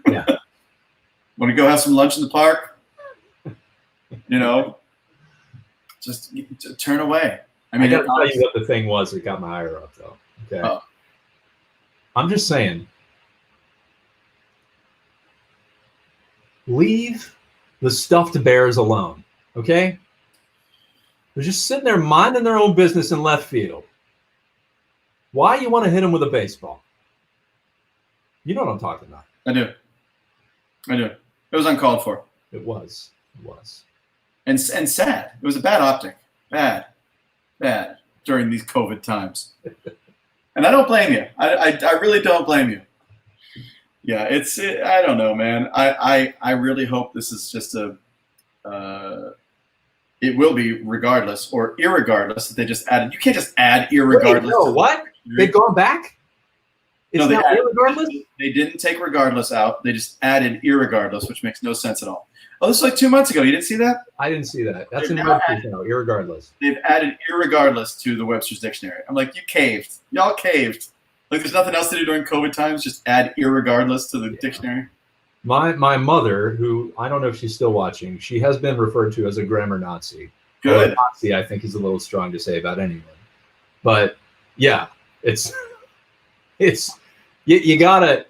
Yeah. Want to go have some lunch in the park? You know, just turn away. I mean, I got to tell you what the thing was that got my ire up, though. Okay. Oh. I'm just saying, leave the stuffed bears alone. Okay. They're just sitting there minding their own business in left field. Why you want to hit them with a baseball? You know what I'm talking about. I do. It was uncalled for. It was. And sad. It was a bad optic. Bad during these COVID times. And I don't blame you. I really don't blame you. Yeah, I don't know, man. I really hope this is just it will be regardless or irregardless that they just added. You can't just add irregardless. Wait, no, what? They've gone back? It's no, not irregardless? They didn't take regardless out. They just added irregardless, which makes no sense at all. Oh, this is like 2 months ago. You didn't see that? I didn't see that. That's in Webster's now, irregardless. They've added irregardless to the Webster's dictionary. I'm like, you caved. Y'all caved. Like, there's nothing else to do during COVID times. Just add irregardless to the dictionary. My mother, who I don't know if she's still watching, she has been referred to as a grammar Nazi. Good. Nazi, I think, is a little strong to say about anyone. But yeah, it's you can't add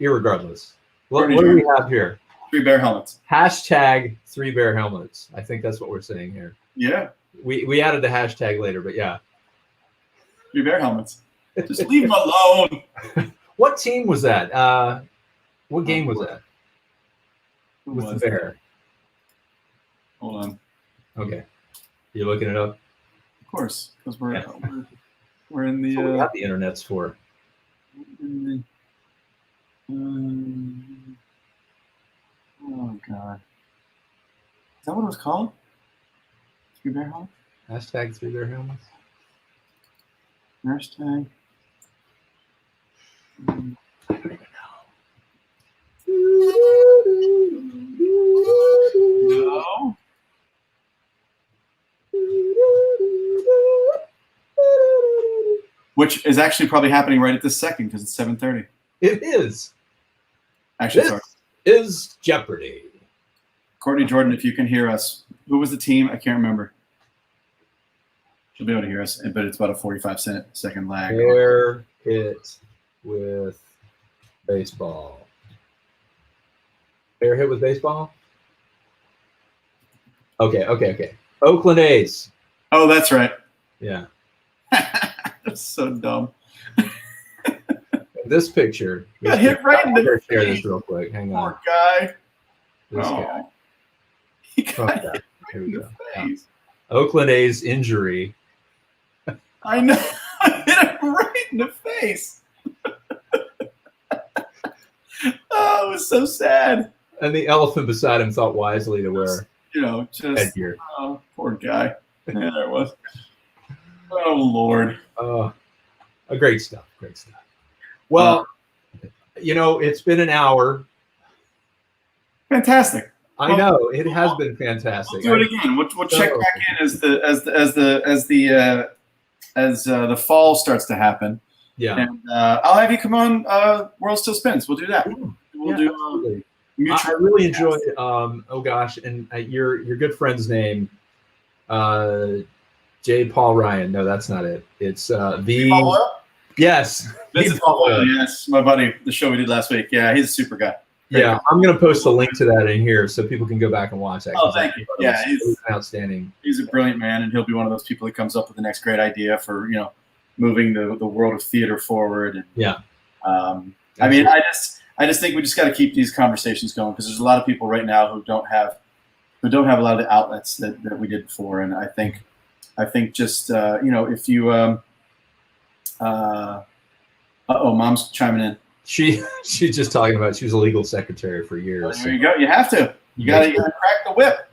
irregardless. What do we have here? 3 bear helmets. Hashtag 3 bear helmets. I think that's what we're saying here. Yeah. We added the hashtag later, but yeah. 3 bear helmets. Just leave them alone. What team was that? What game was that? With the bear. Hold on. Okay. You looking it up? Of course, because we're in the. What we got the internet's for. Oh God. Is that what it was called? 3 bear helmets? Hashtag 3 bear helmets. Hashtag. I don't even know. No. Which is actually probably happening right at this second because it's 7:30. It is. Actually, This is Jeopardy. Courtney Jordan, if you can hear us, who was the team? I can't remember. She'll be able to hear us, but it's about a 45-second lag. Bear hit with baseball. Bear hit with baseball? Okay. Oakland A's. Oh, that's right. Yeah. That's so dumb. This picture. Got hit right in the share face. this real quick. Hang on. Poor guy. This guy. He got hit Okay. Here we in the go. face. Oakland A's injury. I know. Hit him right in the face. Oh, it was so sad. And the elephant beside him thought wisely to wear You know, just headgear. oh, poor guy. Yeah, there it was. Oh Lord. Great stuff. Well, it's been an hour. Fantastic. I know it has been fantastic. We'll do it again. We'll check back in as the fall starts to happen. Yeah. And I'll have you come on World Still Spins. We'll do that. We'll do absolutely. mutual. I really enjoyed and your good friend's name, J. Paul Ryan. No, that's not it. It's Paul Oil? Yes. Vincent Paul Oil, yes, my buddy, the show we did last week. Yeah, he's a super guy. Yeah, I'm going to post a link to that in here so people can go back and watch that. Oh, thank you. Yeah, he's outstanding. He's a brilliant man, and he'll be one of those people that comes up with the next great idea for moving the world of theater forward. And, yeah. I mean, I just think we just got to keep these conversations going because there's a lot of people right now who don't have a lot of the outlets that we did before, and I think just if you mom's chiming in. She's just talking about she was a legal secretary for years. Well, there you go. You have to. You got to crack the whip.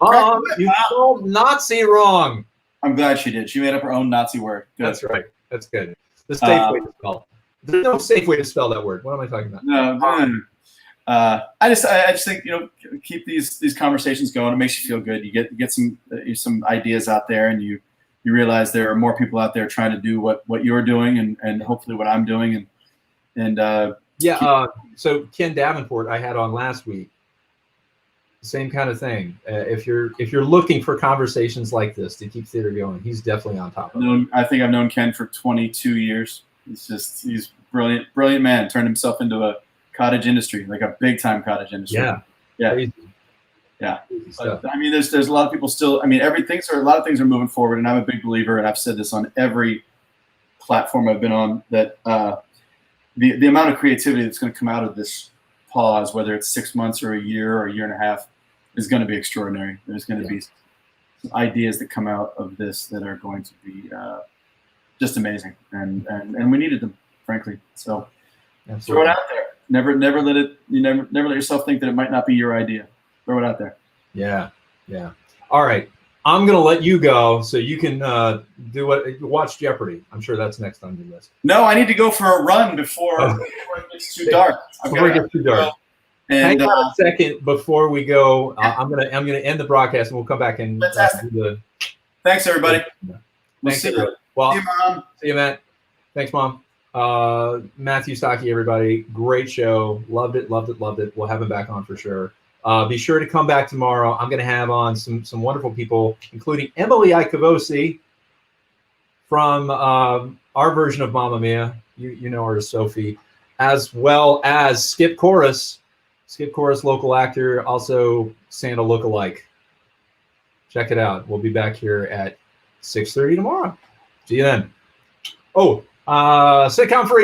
You spelled Nazi wrong. I'm glad she did. She made up her own Nazi word. Good. That's right. That's good. The safe way to spell. There's no safe way to spell that word. What am I talking about? No. I just think, keep these conversations going. It makes you feel good. You get some ideas out there, and you realize there are more people out there trying to do what you're doing, and hopefully what I'm doing, so Ken Davenport I had on last week. Same kind of thing. If you're looking for conversations like this to keep theater going, he's definitely on top of it. I think I've known Ken for 22 years. He's brilliant man. Turned himself into a cottage industry, like a big time cottage industry. Yeah. Crazy. Yeah. But, I mean, there's a lot of people still. I mean, a lot of things are moving forward, and I'm a big believer, and I've said this on every platform I've been on, that the amount of creativity that's going to come out of this pause, whether it's 6 months or a year and a half, is going to be extraordinary. There's going to be some ideas that come out of this that are going to be just amazing, and we needed them, frankly. So throw it out there. Never let yourself think that it might not be your idea. Throw it out there. Yeah. All right. I'm going to let you go so you can watch Jeopardy. I'm sure that's next on your list. No, I need to go for a run before it gets too dark. Before it gets too dark. Hang on a second before we go. I'm gonna end the broadcast, and we'll come back and do Thanks, everybody. Thanks, everybody. Well, see you, Mom. See you, Matt. Thanks, Mom. Matthew Stocke, everybody. Great show. Loved it. We'll have him back on for sure. Be sure to come back tomorrow. I'm going to have on some wonderful people, including Emily Icavosi from our version of Mamma Mia. You know her as Sophie, as well as Skip Chorus, local actor, also Santa lookalike. Check it out. We'll be back here at 6:30 tomorrow. See you then. Oh, sitcom freeze.